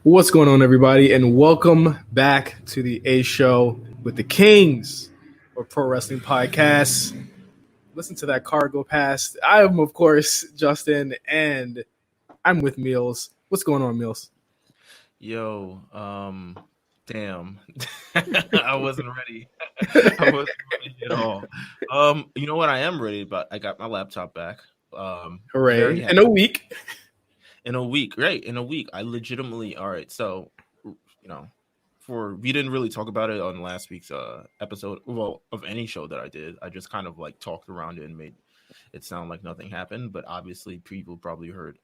What's going on, everybody, and welcome back to the A Show with the Kings of Pro Wrestling Podcasts. Listen to that car go past. I am, of course, Justin, and I'm with Meelz. What's going on, Meelz? Yo, damn, I wasn't ready. I wasn't ready at all. You know what? I am ready, but I got my laptop back. Hooray! In a week. In a week, right? In a week, I legitimately. All right, so we didn't really talk about it on last week's episode, well, of any show that I did. I just kind of like talked around it and made it sound like nothing happened. But obviously, people probably heard.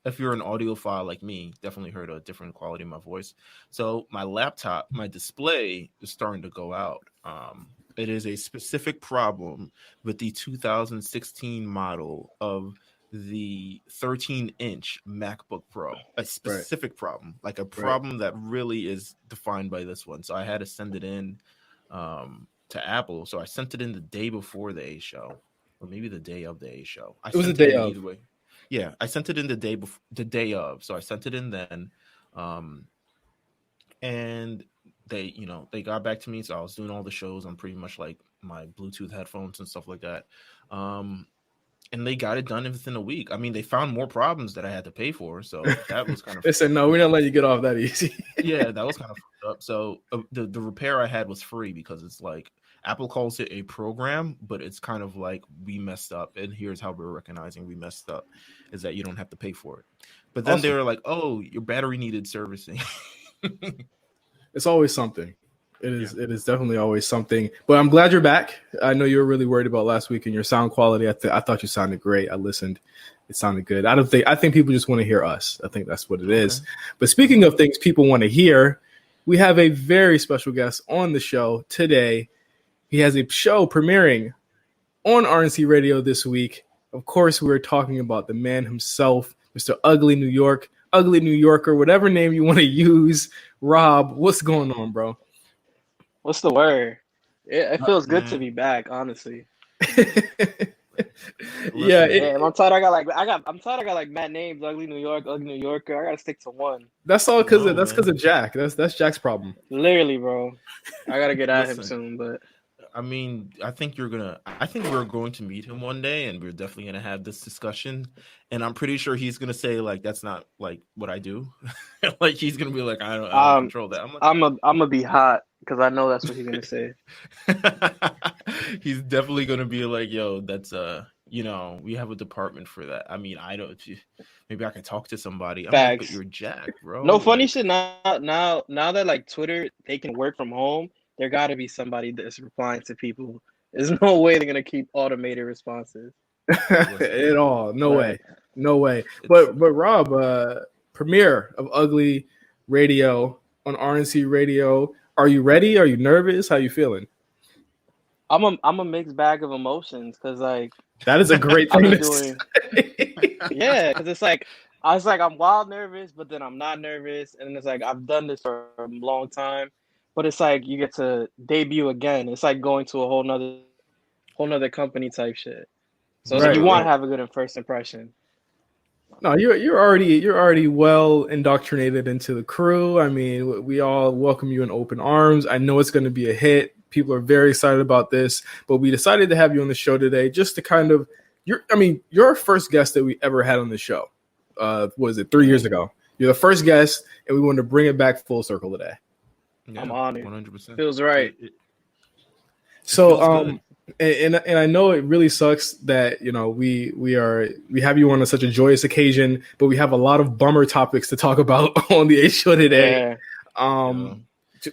If you're an audiophile like me, definitely heard a different quality of my voice. So my laptop, my display is starting to go out. It is a specific problem with the 2016 model of the 13-inch MacBook Pro. A specific problem, like a problem that really is defined by this one. So I had to send it in to Apple. So I sent it in the day before the A show, or maybe the day of the A show. It was the day of. Either way. Yeah, I sent it in the day of. So I sent it in then, and they got back to me. So I was doing all the shows on pretty much like my Bluetooth headphones and stuff like that. And they got it done within a week. I mean, they found more problems that I had to pay for. So that was kind of. They said, no, we're not letting you get off that easy. Yeah, that was kind of fucked up. So the repair I had was free because it's like Apple calls it a program, but it's kind of like we messed up. And here's how we're recognizing we messed up is that you don't have to pay for it. But then they were like, oh, your battery needed servicing. It's always something. It is definitely always something. But I'm glad you're back. I know you were really worried about last week and your sound quality. I thought you sounded great. I listened. It sounded good. I think people just want to hear us. I think that's what it is. But speaking of things people want to hear, we have a very special guest on the show today. He has a show premiering on RNC Radio this week. Of course, we're talking about the man himself, Mr. Ugly New York, Ugly New Yorker, whatever name you want to use. Rob, what's going on, bro? What's the word? It feels good to be back, honestly. Yeah, I'm tired. I got like mad names: Ugly New York, Ugly New Yorker. I gotta stick to one. That's all because of Jack. That's Jack's problem. Literally, bro. I gotta get at him soon, but. I mean, I think we're going to meet him one day, and we're definitely gonna have this discussion. And I'm pretty sure he's gonna say like that's not like what I do. Like he's gonna be like, I don't control that. I'm gonna be hot because I know that's what he's gonna say. He's definitely gonna be like, yo, that's we have a department for that. I mean, maybe I can talk to somebody. I'm like, but you're Jack, bro. No funny shit. Now that like Twitter, they can work from home. There got to be somebody that's replying to people. There's no way they're going to keep automated responses. At all. No way. But Rob, premiere of Ugly Radio on RNC Radio. Are you ready? Are you nervous? How you feeling? I'm a mixed bag of emotions because like that is a great thing to say. Yeah, because it's like I'm wild nervous, but then I'm not nervous, and it's like I've done this for a long time. But it's like you get to debut again. It's like going to a whole nother company type shit. So you want to have a good first impression. No, you're already well indoctrinated into the crew. I mean, we all welcome you in open arms. I know it's going to be a hit. People are very excited about this. But we decided to have you on the show today just to kind of you're our first guest that we ever had on the show. Was it 3 years ago? You're the first guest, and we wanted to bring it back full circle today. Yeah, I'm honored. 100%. Feels right. So, and I know it really sucks that we have you on such a joyous occasion, but we have a lot of bummer topics to talk about on the A Show today. Yeah.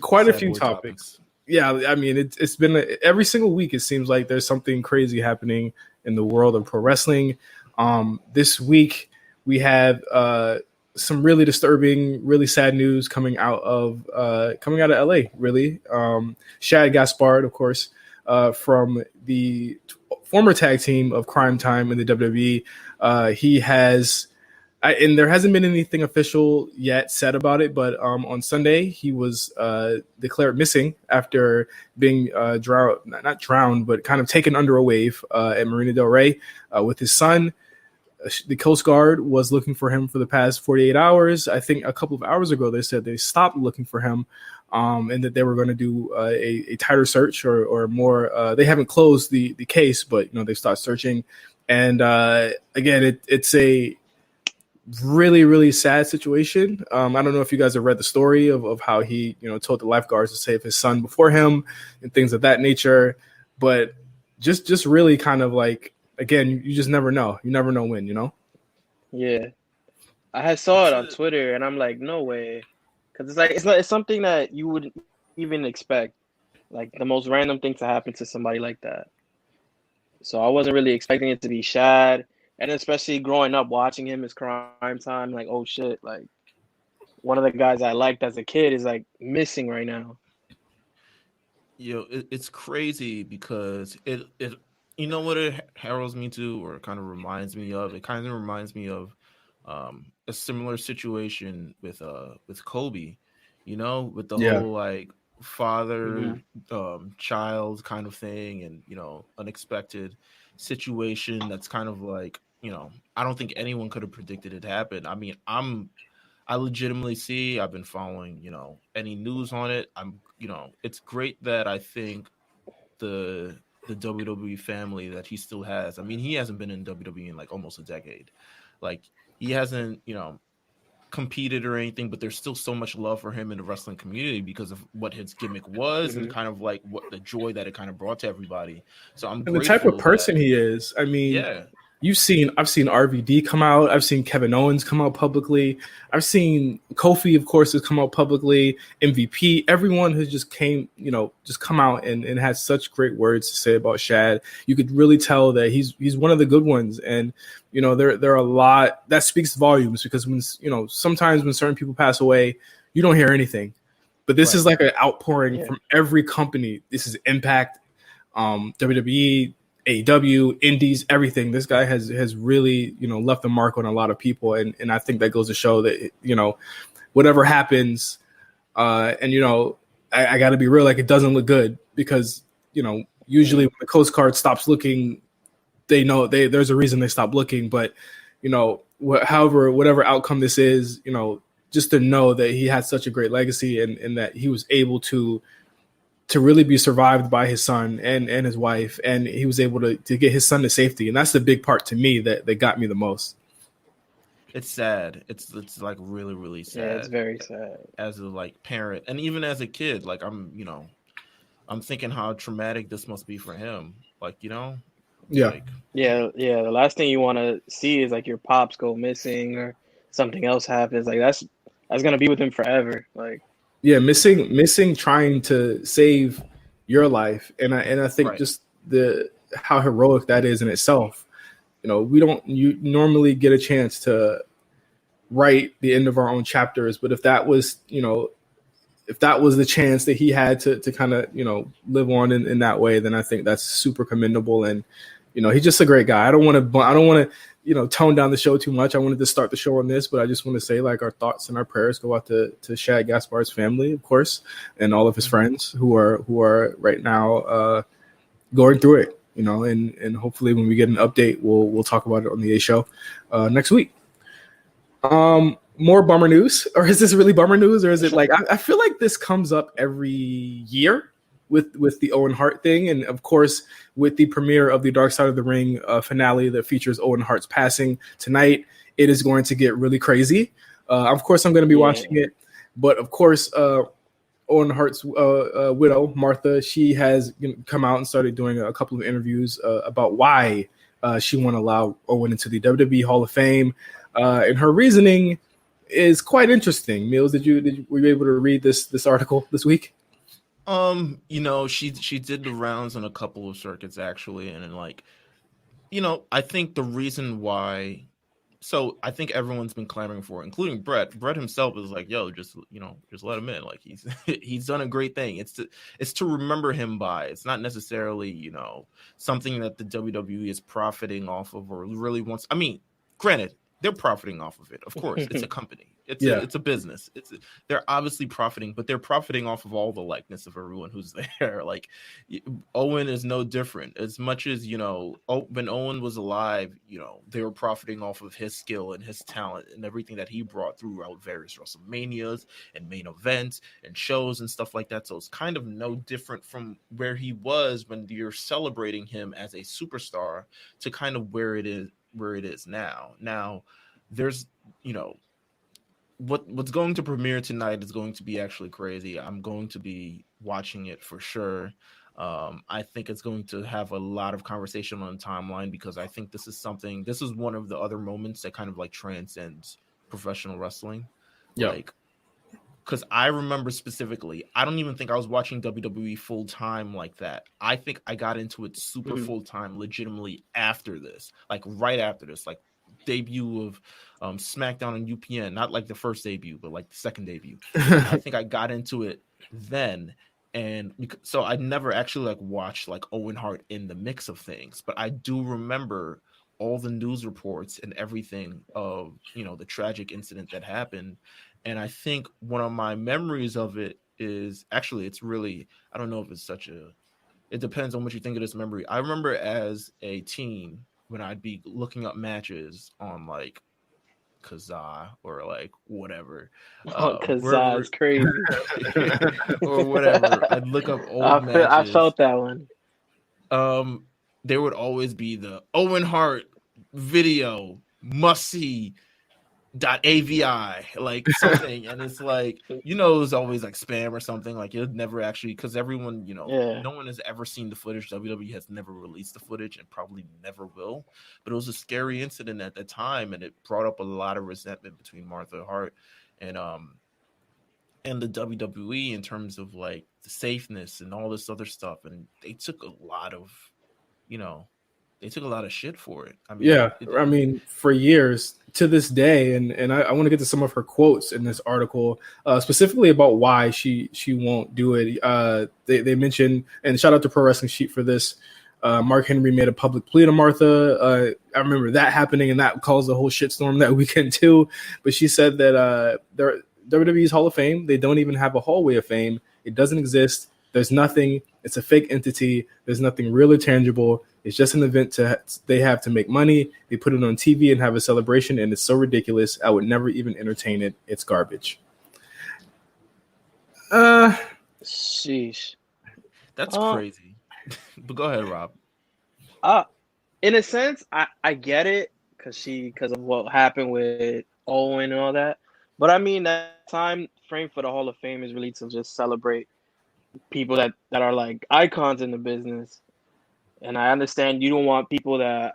Quite a few topics. Yeah, I mean it's been every single week. It seems like there's something crazy happening in the world of pro wrestling. This week we have some really disturbing, really sad news coming out of LA. Really, Shad Gaspard, of course, from the former tag team of Crime Time in the WWE. He has, and there hasn't been anything official yet said about it, but on Sunday he was declared missing after being not drowned, but kind of taken under a wave at Marina del Rey with his son. the Coast Guard was looking for him for the past 48 hours. I think a couple of hours ago they said they stopped looking for him, and that they were going to do a tighter search or more. They haven't closed the case, but they start searching. And again, it's a really, really sad situation. I don't know if you guys have read the story of how he told the lifeguards to save his son before him and things of that nature. But just really kind of like, again, you just never know. You never know when, Yeah, I saw it on Twitter, and I'm like, no way, because it's like it's something that you wouldn't even expect, like the most random thing to happen to somebody like that. So I wasn't really expecting it to be Shad, and especially growing up watching him as Crime Time, like, oh shit, like one of the guys I liked as a kid is like missing right now. It's crazy because it you know what it heralds me to, or kind of reminds me of? It kind of reminds me of a similar situation with Kobe, with the whole like father child kind of thing, and unexpected situation that's kind of like, I don't think anyone could have predicted it happen. I mean, I legitimately see, I've been following, any news on it. It's great that I think the WWE family that he still has. I mean, he hasn't been in WWE in like almost a decade. Like, he hasn't, competed or anything, but there's still so much love for him in the wrestling community because of what his gimmick was and kind of like what the joy that it kind of brought to everybody. So I'm and the type of person he is. I mean, I've seen RVD come out. I've seen Kevin Owens come out publicly. I've seen Kofi, of course, has come out publicly. MVP, everyone who's just come out and had such great words to say about Shad. You could really tell that he's one of the good ones. And, there are a lot that speaks volumes, because when, sometimes when certain people pass away, you don't hear anything. But this is like an outpouring from every company. This is Impact, WWE, AEW, Indies, everything. This guy has really, left a mark on a lot of people. And I think that goes to show that, whatever happens, I got to be real, like, it doesn't look good, because, usually when the Coast Guard stops looking, they know there's a reason they stop looking. But, whatever outcome this is, just to know that he had such a great legacy and that he was able to really be survived by his son and his wife, and he was able to get his son to safety. And that's the big part to me that got me the most. It's sad. It's like really, really sad. Yeah, it's very sad. As a like parent, and even as a kid, like I'm thinking how traumatic this must be for him. Like, the last thing you want to see is like your pops go missing or something else happens. Like that's gonna be with him forever. Like. Yeah, missing, trying to save your life, and I think just how heroic that is in itself. You normally get a chance to write the end of our own chapters, but if that was the chance that he had to kind of live on in that way, then I think that's super commendable. And he's just a great guy. I don't want to tone down the show too much. I wanted to start the show on this, but I just want to say, like, our thoughts and our prayers go out to Shad Gaspard's family, of course, and all of his friends who are right now going through it, and hopefully when we get an update, we'll talk about it on the A show next week. More bummer news, or is this really bummer news, or is it like, I feel like this comes up every year with the Owen Hart thing, and of course with the premiere of the Dark Side of the Ring finale that features Owen Hart's passing tonight, it is going to get really crazy. Of course, I'm going to be watching it, but of course, Owen Hart's widow, Martha, she has come out and started doing a couple of interviews about why she won't allow Owen into the WWE Hall of Fame, and her reasoning is quite interesting. Meelz, were you able to read this article this week? She did the rounds on a couple of circuits actually, and then I think the reason why. So I think everyone's been clamoring for it, including Brett. Brett himself is like, "Yo, just let him in. Like he's done a great thing. It's to remember him by. It's not necessarily something that the WWE is profiting off of or really wants. I mean, granted, they're profiting off of it. Of course, it's a company. It's a business. They're obviously profiting, but they're profiting off of all the likeness of everyone who's there. Like Owen is no different. As much as, you know, when Owen was alive, you know, they were profiting off of his skill and his talent and everything that he brought throughout various WrestleManias and main events and shows and stuff like that. So it's kind of no different from where he was when you're celebrating him as a superstar to kind of where it is now. Now there's, you know, what's going to premiere tonight is going to be actually crazy. I'm going to be watching it for sure. I think it's going to have a lot of conversation on the timeline because I think this is one of the other moments that kind of like transcends professional wrestling. Yeah. Like, because I remember specifically, I don't even think I was watching WWE full time like that. I think I got into it super full time legitimately after this, like right after this, like debut of Smackdown on UPN, not like the first debut, but like the second debut. I think I got into it then. And so I never actually like watched like Owen Hart in the mix of things, but I do remember all the news reports and everything of, you know, the tragic incident that happened. And I think one of my memories of it is actually, it's really, I don't know if it's it depends on what you think of this memory. I remember as a teen when I'd be looking up matches on like Kazaa or like whatever. Kazaa is crazy. Or whatever. I'd look up old matches. I felt that one. There would always be the Owen Hart video must see .avi like something, and it's like, you know, it was always like spam or something. Like it never actually, because everyone, you know, no one has ever seen the footage. WWE has never released the footage and probably never will. But it was a scary incident at the time, and it brought up a lot of resentment between Martha Hart and the WWE in terms of like the safeness and all this other stuff. And they took a lot of, you know, shit for it. I mean, I mean, for years to this day, and I want to get to some of her quotes in this article, specifically about why she won't do it. They mentioned, and shout out to Pro Wrestling Sheet for this. Mark Henry made a public plea to Martha. I remember that happening, and that caused a whole shitstorm that weekend too. But she said that WWE's Hall of Fame, they don't even have a hallway of fame. It doesn't exist. There's nothing. It's a fake entity. There's nothing really tangible. It's just an event they have to make money. They put it on TV and have a celebration, and it's so ridiculous. I would never even entertain it. It's garbage. Sheesh. That's crazy. But go ahead, Rob. In a sense, I get it because of what happened with Owen and all that. But I mean, that time frame for the Hall of Fame is really to just celebrate people that are like icons in the business. And I understand you don't want people that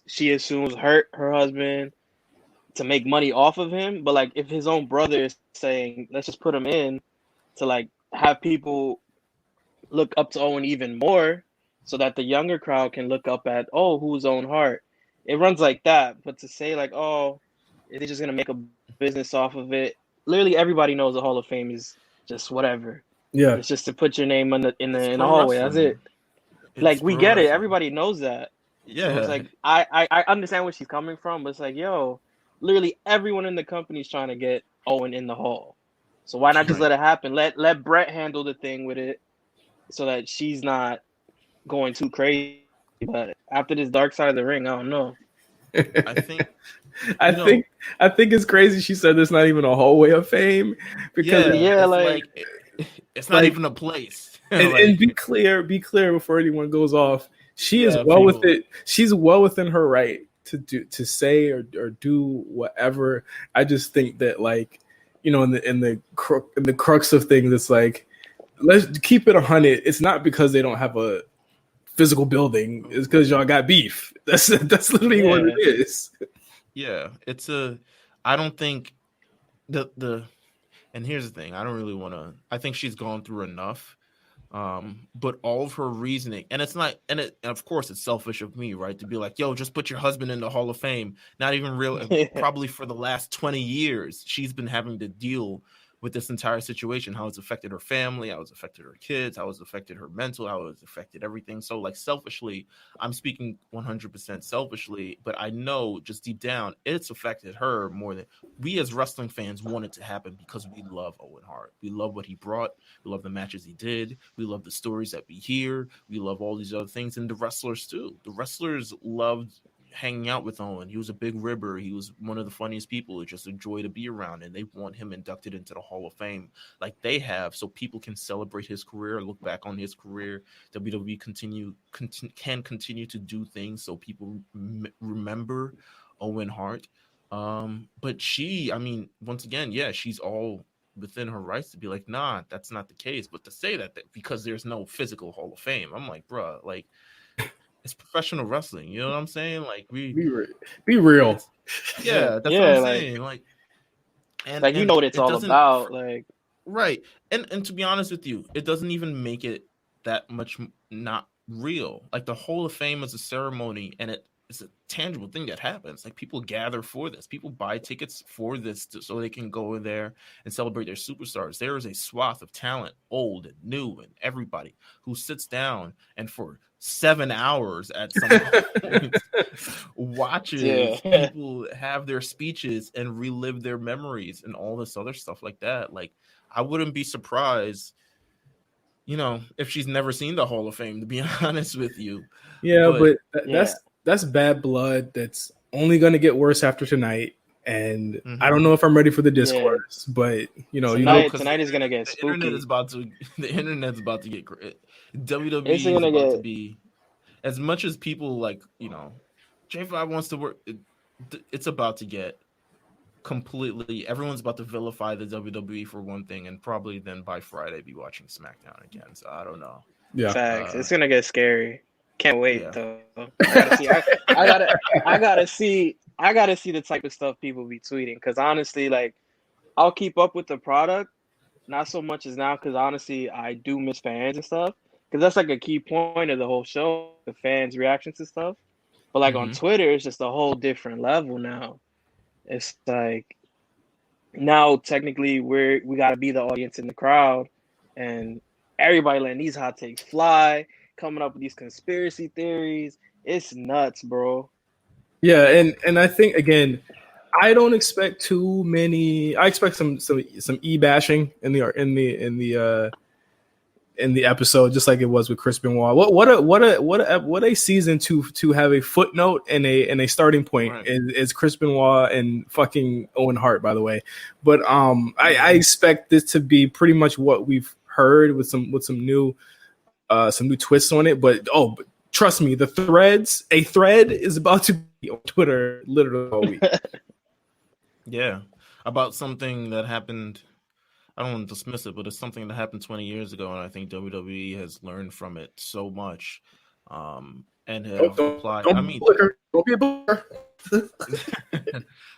she assumes hurt her husband to make money off of him. But like, if his own brother is saying, let's just put him in to like have people look up to Owen even more so that the younger crowd can look up at, who's Owen Hart? It runs like that. But to say like, they're just going to make a business off of it. Literally everybody knows the Hall of Fame is just whatever. Yeah. It's just to put your name in the hallway. That's it. Like, we get it. Everybody knows that. Yeah. So it's like, I understand where she's coming from, but it's like, literally everyone in the company is trying to get Owen in the hall. So why not just let it happen? Let Brett handle the thing with it so that she's not going too crazy. But after this Dark Side of the Ring, I don't know. I think it's crazy she said there's not even a hallway of fame. Because it's not even a place. And be clear before anyone goes off. She is she's well within her right to say or do whatever. I just think that, like, you know, in the crux of things, it's like, let's keep it 100. It's not because they don't have a physical building. It's because y'all got beef. That's literally what it is. Yeah, I don't think and here's the thing, I don't really want to. I think she's gone through enough. But all of her reasoning, and it's not, and of course it's selfish of me, right, to be like, just put your husband in the Hall of Fame. Not even real. Probably for the last 20 years, she's been having to deal with this entire situation, how it's affected her family, how it's affected her kids, how it's affected her mental, how it's affected everything. So like selfishly, I'm speaking 100% selfishly, but I know just deep down, it's affected her more than we as wrestling fans want it to happen, because we love Owen Hart. We love what he brought. We love the matches he did. We love the stories that we hear. We love all these other things. And the wrestlers too. The wrestlers loved hanging out with Owen. He was a big ribber. He was one of the funniest people. It's just a joy to be around, and they want him inducted into the Hall of Fame like they have, so people can celebrate his career, look back on his career. WWE can continue to do things so people remember Owen Hart. But she, I mean, once again, yeah, she's all within her rights to be like, nah, that's not the case. But to say that because there's no physical Hall of Fame, I'm like, bruh, like, it's professional wrestling. You know what I'm saying? Like, be real. Yeah, that's what I'm saying. Like, and you know what it's all about. Like, right. And to be honest with you, it doesn't even make it that much not real. Like, the Hall of Fame is a ceremony, and it's a tangible thing that happens. Like, people gather for this. People buy tickets for this so they can go in there and celebrate their superstars. There is a swath of talent, old and new, and everybody who sits down and for 7 hours at some point watches people have their speeches and relive their memories and all this other stuff like that. Like, I wouldn't be surprised, if she's never seen the Hall of Fame, to be honest with you. Yeah, but that's bad blood. That's only going to get worse after tonight. And I don't know if I'm ready for the discourse, but tonight is gonna get spooky. The internet's about to get great. WWE is about to be, as much as people like, J5 wants to work. It's about to get completely. Everyone's about to vilify the WWE for one thing, and probably then by Friday be watching SmackDown again. So I don't know. Yeah, facts. It's gonna get scary. Can't wait though. I gotta see the type of stuff people be tweeting, because honestly, like, I'll keep up with the product, not so much as now, because honestly, I do miss fans and stuff, because that's like a key point of the whole show, the fans' reactions to stuff. But like on Twitter, it's just a whole different level now. It's like now technically we got to be the audience in the crowd, and everybody letting these hot takes fly, coming up with these conspiracy theories. It's nuts, bro. Yeah, and I think, again, I don't expect too many. I expect some e-bashing in the episode, just like it was with Chris Benoit. What a season to have a footnote and a starting point. Right. is Chris Benoit and fucking Owen Hart, by the way. But I expect this to be pretty much what we've heard with some new twists on it. But trust me, a thread is about to be on Twitter literally all week. Yeah, about something that happened. I don't want to dismiss it, but it's something that happened 20 years ago, and I think WWE has learned from it so much, and have applied. Don't be a booker.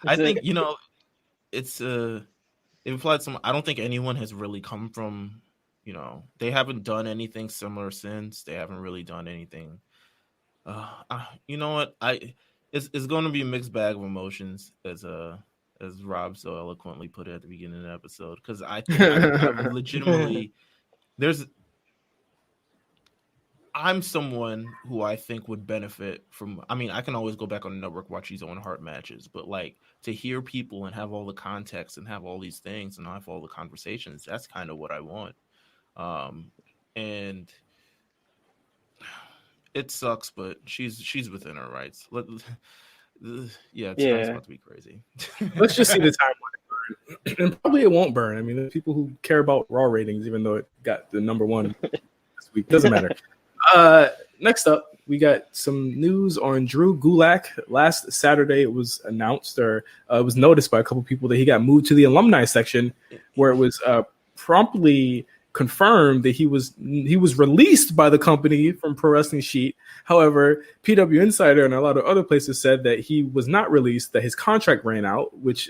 I think it's it applied some. I don't think anyone has really come from. They haven't done anything similar since. They haven't really done anything. You know what? It's going to be a mixed bag of emotions, as Rob so eloquently put it at the beginning of the episode, because I think I legitimately I'm someone who I think would benefit from. I mean, I can always go back on the network, watch these Owen Hart matches, but like to hear people and have all the context and have all these things and have all the conversations, that's kind of what I want. And it sucks, but she's within her rights. Tonight's about to be crazy. Let's just see the timeline burn, and probably it won't burn. I mean, there's people who care about Raw ratings, even though it got the number one this week. Doesn't matter. Next up, we got some news on Drew Gulak. Last Saturday, it was announced, or it was noticed by a couple people, that he got moved to the alumni section, where it was promptly confirmed that he was released by the company from Pro Wrestling Sheet. However, PW Insider and a lot of other places said that he was not released, that his contract ran out, which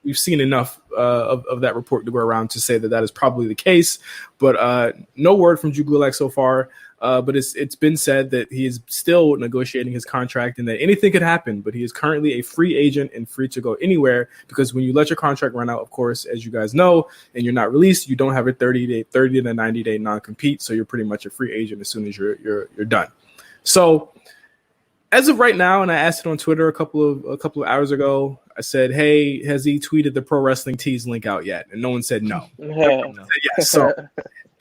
we've seen enough of that report to go around to say that is probably the case. But no word from Drew Gulak so far. But it's been said that he is still negotiating his contract and that anything could happen. But he is currently a free agent and free to go anywhere, because when you let your contract run out, of course, as you guys know, and you're not released, you don't have a 30 to 90-day non-compete. So you're pretty much a free agent as soon as you're done. So as of right now, and I asked it on Twitter a couple of hours ago, I said, "Hey, has he tweeted the Pro Wrestling Tees link out yet?" And no one said no. Everyone said yes. So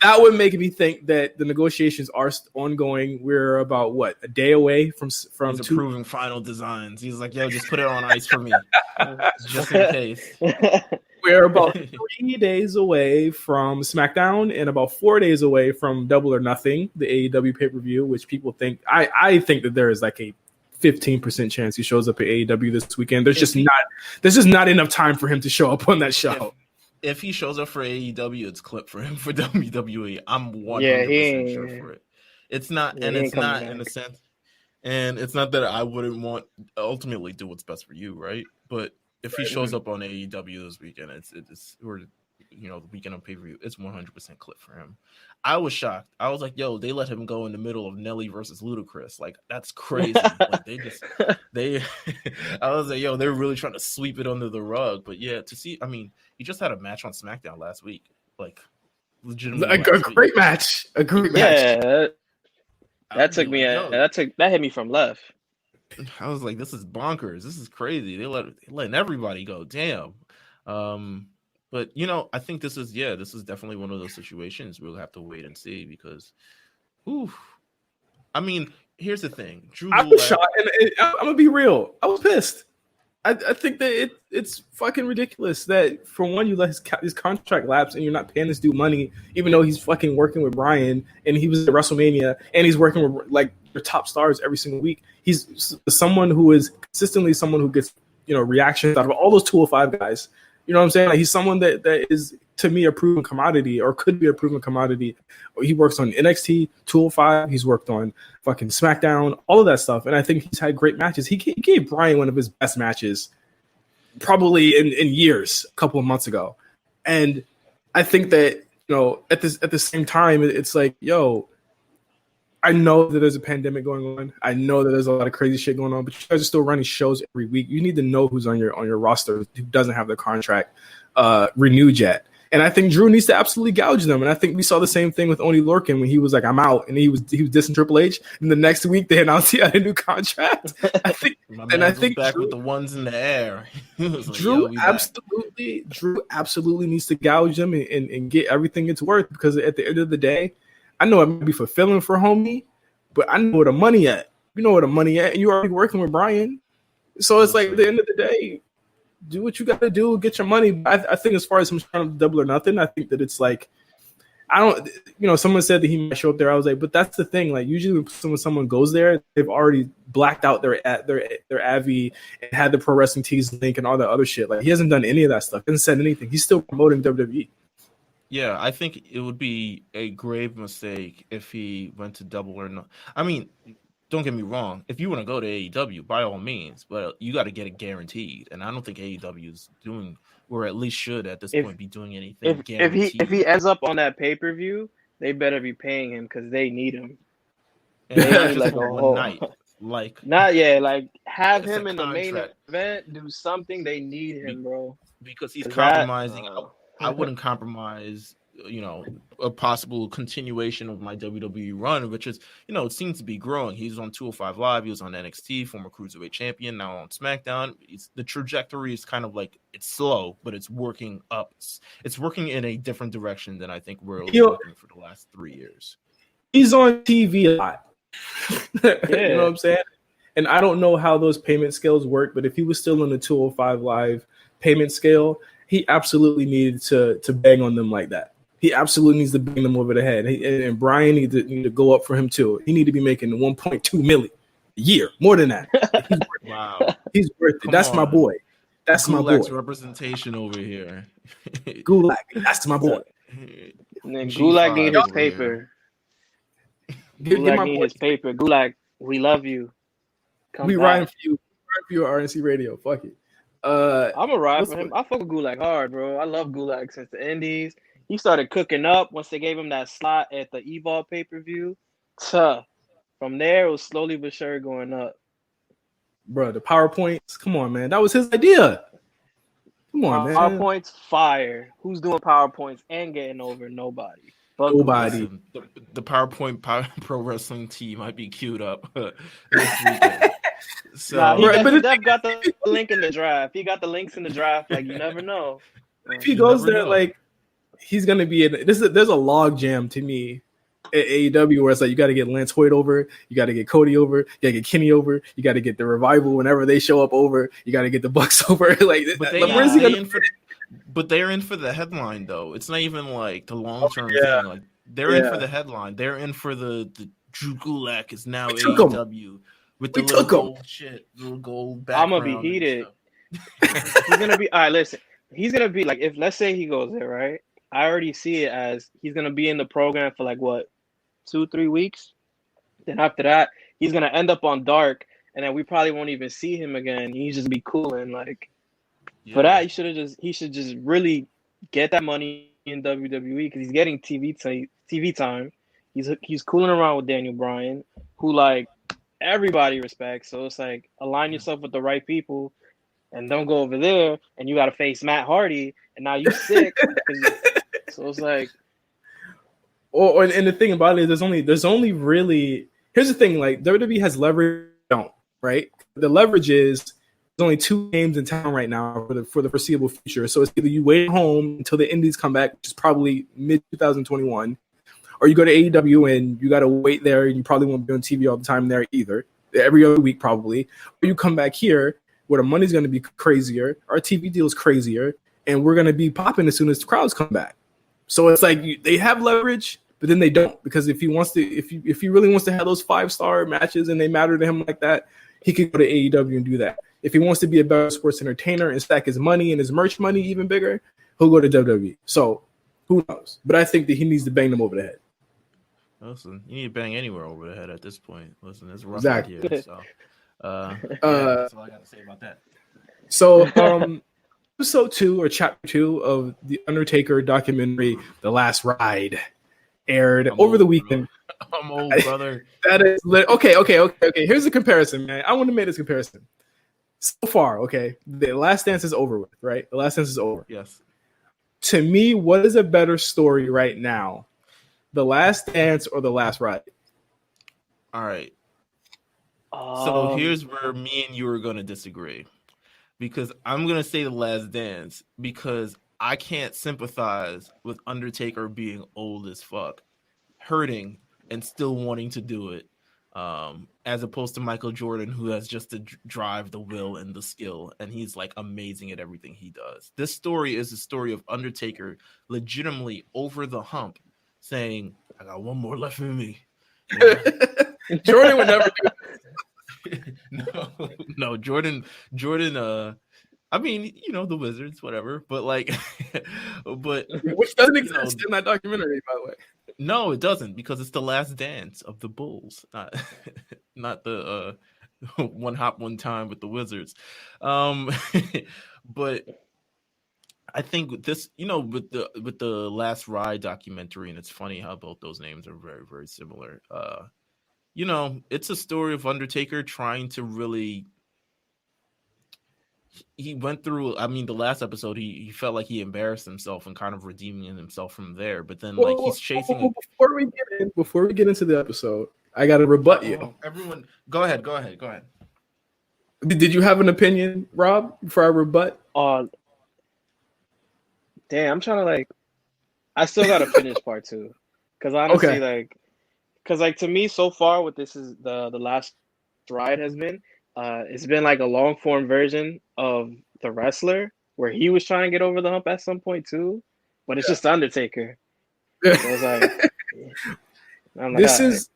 that would make me think that the negotiations are ongoing. We're about a day away from He's approving final designs. He's like, "Yo, just put it on ice for me, just in case." We're about 3 days away from Smackdown and about 4 days away from Double or Nothing, the AEW pay-per-view, which people think I think that there is like a 15% chance he shows up at AEW this weekend. There's just not enough time for him to show up on that show. If he shows up for AEW, it's clip for him for WWE. I'm 100% sure for it. It's not, and it's not in a sense, and it's not that I wouldn't want ultimately do what's best for you, right? But if he shows up on AEW this weekend, it's or the weekend on pay-per-view, it's 100% clip for him. I was shocked. I was like, "Yo, they let him go in the middle of Nelly versus Ludacris. Like, that's crazy." Like, I was like, "Yo, they're really trying to sweep it under the rug." But yeah, to see, I mean, he just had a match on SmackDown last week, like legitimately a great match. A great match. Yeah, that hit me from left. I was like, "This is bonkers. This is crazy. They're letting everybody go. Damn." But I think this is definitely one of those situations we'll have to wait and see, because, I mean, here's the thing. I was shocked, and I'm gonna be real. I was pissed. I think that it's fucking ridiculous that, for one, you let his contract lapse and you're not paying this dude money, even though he's fucking working with Bryan and he was at WrestleMania and he's working with like your top stars every single week. He's someone who is consistently someone who gets reactions out of all those 205 guys. You know what I'm saying? Like, he's someone that is, to me, a proven commodity, or could be a proven commodity. He works on NXT, 205. He's worked on fucking SmackDown, all of that stuff. And I think he's had great matches. He gave Bryan one of his best matches probably in years, a couple of months ago. And I think that, at the same time, it's like, yo, I know that there's a pandemic going on. I know that there's a lot of crazy shit going on, but you guys are still running shows every week. You need to know who's on your roster who doesn't have their contract renewed yet. And I think Drew needs to absolutely gouge them. And I think we saw the same thing with Oni Lorcan when he was like, "I'm out," and he was dissing Triple H. And the next week they announced he had a new contract. I think back Drew, with the ones in the air. Drew absolutely needs to gouge them and get everything it's worth, because at the end of the day, I know it might be fulfilling for homie, but I know where the money at. You know where the money at, and you're already working with Bryan. So it's like, at the end of the day, do what you got to do, get your money. I think as far as him trying to Double or Nothing, I think that it's like, I don't, someone said that he might show up there. I was like, but that's the thing. Like, usually when someone goes there, they've already blacked out their AVI and had the Pro Wrestling Tees link and all that other shit. Like, he hasn't done any of that stuff. He hasn't said anything. He's still promoting WWE. Yeah, I think it would be a grave mistake if he went to Double or Not. I mean, don't get me wrong. If you want to go to AEW, by all means, but you got to get it guaranteed. And I don't think AEW is doing, or at least should at this point, be doing anything guaranteed. If he ends up on that pay-per-view, they better be paying him, because they need him. And they like one night. Have him in the main event, do something. They need him, bro. Because he's compromising. I wouldn't compromise, a possible continuation of my WWE run, which is, it seems to be growing. He's on 205 Live. He was on NXT, former Cruiserweight champion, now on SmackDown. The trajectory is kind of like, it's slow, but it's working up. It's working in a different direction than I think we're looking for the last 3 years. He's on TV a lot. You know what I'm saying? And I don't know how those payment scales work, but if he was still on the 205 Live payment scale, he absolutely needed to bang on them like that. He absolutely needs to bang them over the head. And Bryan need to go up for him too. He need to be making 1.2 million a year, more than that. He's worth it. That's my boy. That's Gulak's my boy. Representation over here. Gulak, that's my boy. Gulak need his paper. Gulak need his paper. Gulak, we love you. We riding for you. RNC Radio. Fuck it. I'm a ride what's for him. I fuck with Gulak hard, bro. I love Gulak since the Indies. He started cooking up once they gave him that slot at the Evolve pay-per-view. From there, it was slowly but sure going up. bro, the PowerPoints? Come on, man. That was his idea. Come on, man. PowerPoints, fire. Who's doing PowerPoints and getting over? Nobody. Fuck Nobody. Gulak. Listen, the PowerPoint Pro Wrestling team might be queued up this weekend. So, Nah, he Right, but got the link in the draft. He got the links in the draft. Like, you never know. if he goes there, like, he's gonna be in there's a log jam to me at AEW where it's like you got to get Lance Hoyt over, you got to get Cody over, you got to get Kenny over, you got to get the Revival whenever they show up over, you got to get the Bucks over. Like, where's he gonna? But they're in for the headline though. It's not even like the long term thing. Like they're in for the headline. They're in for the Drew Gulak is now AEW with the little gold shit, little gold background. I'm gonna be heated. He's gonna be all right. Listen, he's gonna be like, if let's say he goes there, right? I already see it as he's gonna be in the program for like what, 2-3 weeks. Then after that, he's gonna end up on Dark, and then we probably won't even see him again. He's just be cooling. Like for that, he should just really get that money in WWE because he's getting TV time. He's cooling around with Daniel Bryan, who like everybody respects. So it's like align yourself with the right people, and don't go over there and you got to face Matt Hardy, and now you sick. So it's like, and the thing about it is there's only really, here's the thing, like WWE has leverage, don't, right? The leverage is there's only 2 games in town right now for the foreseeable future. So it's either you wait at home until the Indies come back, which is probably mid 2021, or you go to AEW and you got to wait there, and you probably won't be on TV all the time there either, every other week probably, or you come back here where the money's going to be crazier, our TV deal is crazier, and we're going to be popping as soon as the crowds come back. So it's like they have leverage, but then they don't, because if he really wants to have those 5-star matches and they matter to him like that, he could go to AEW and do that. If he wants to be a better sports entertainer and stack his money and his merch money even bigger, he'll go to WWE. So who knows? But I think that he needs to bang them over the head. Listen, you need to bang anywhere over the head at this point. Listen, it's rough Exactly. out here. So, that's all I got to say about that. So, episode 2 or chapter 2 of the Undertaker documentary, The Last Ride, aired over the weekend. I'm old, brother. That is okay. Here's the comparison, man. I want to make this comparison. So far, okay, the Last Dance is over with, right? The Last Dance is over. Yes. To me, what is a better story right now? The Last Dance or The Last Ride? All right. So here's where me and you are going to disagree. Because I'm going to say The Last Dance because I can't sympathize with Undertaker being old as fuck, hurting, and still wanting to do it, as opposed to Michael Jordan, who has just the drive, the will, and the skill, and he's like amazing at everything he does. This story is a story of Undertaker legitimately over the hump, saying, "I got one more left in me." Jordan would never do no, Jordan. I mean, the Wizards, whatever, but like, which doesn't exist in that documentary, by the way. No, it doesn't, because it's the last dance of the Bulls, not the one hop one time with the Wizards. But I think with this, with the Last Ride documentary, and it's funny how both those names are very, very similar. It's a story of Undertaker trying to really. He went through. I mean, the last episode, he felt like he embarrassed himself and kind of redeeming himself from there. But then, he's chasing. Before we get into the episode, I got to rebut you. Everyone, go ahead. Did you have an opinion, Rob? Before I rebut? Damn, I'm trying to I still got to finish part 2 because honestly, because to me so far, what this is the Last Ride has been. It's been like a long form version of The Wrestler where he was trying to get over the hump at some point too, but it's just Undertaker. So it's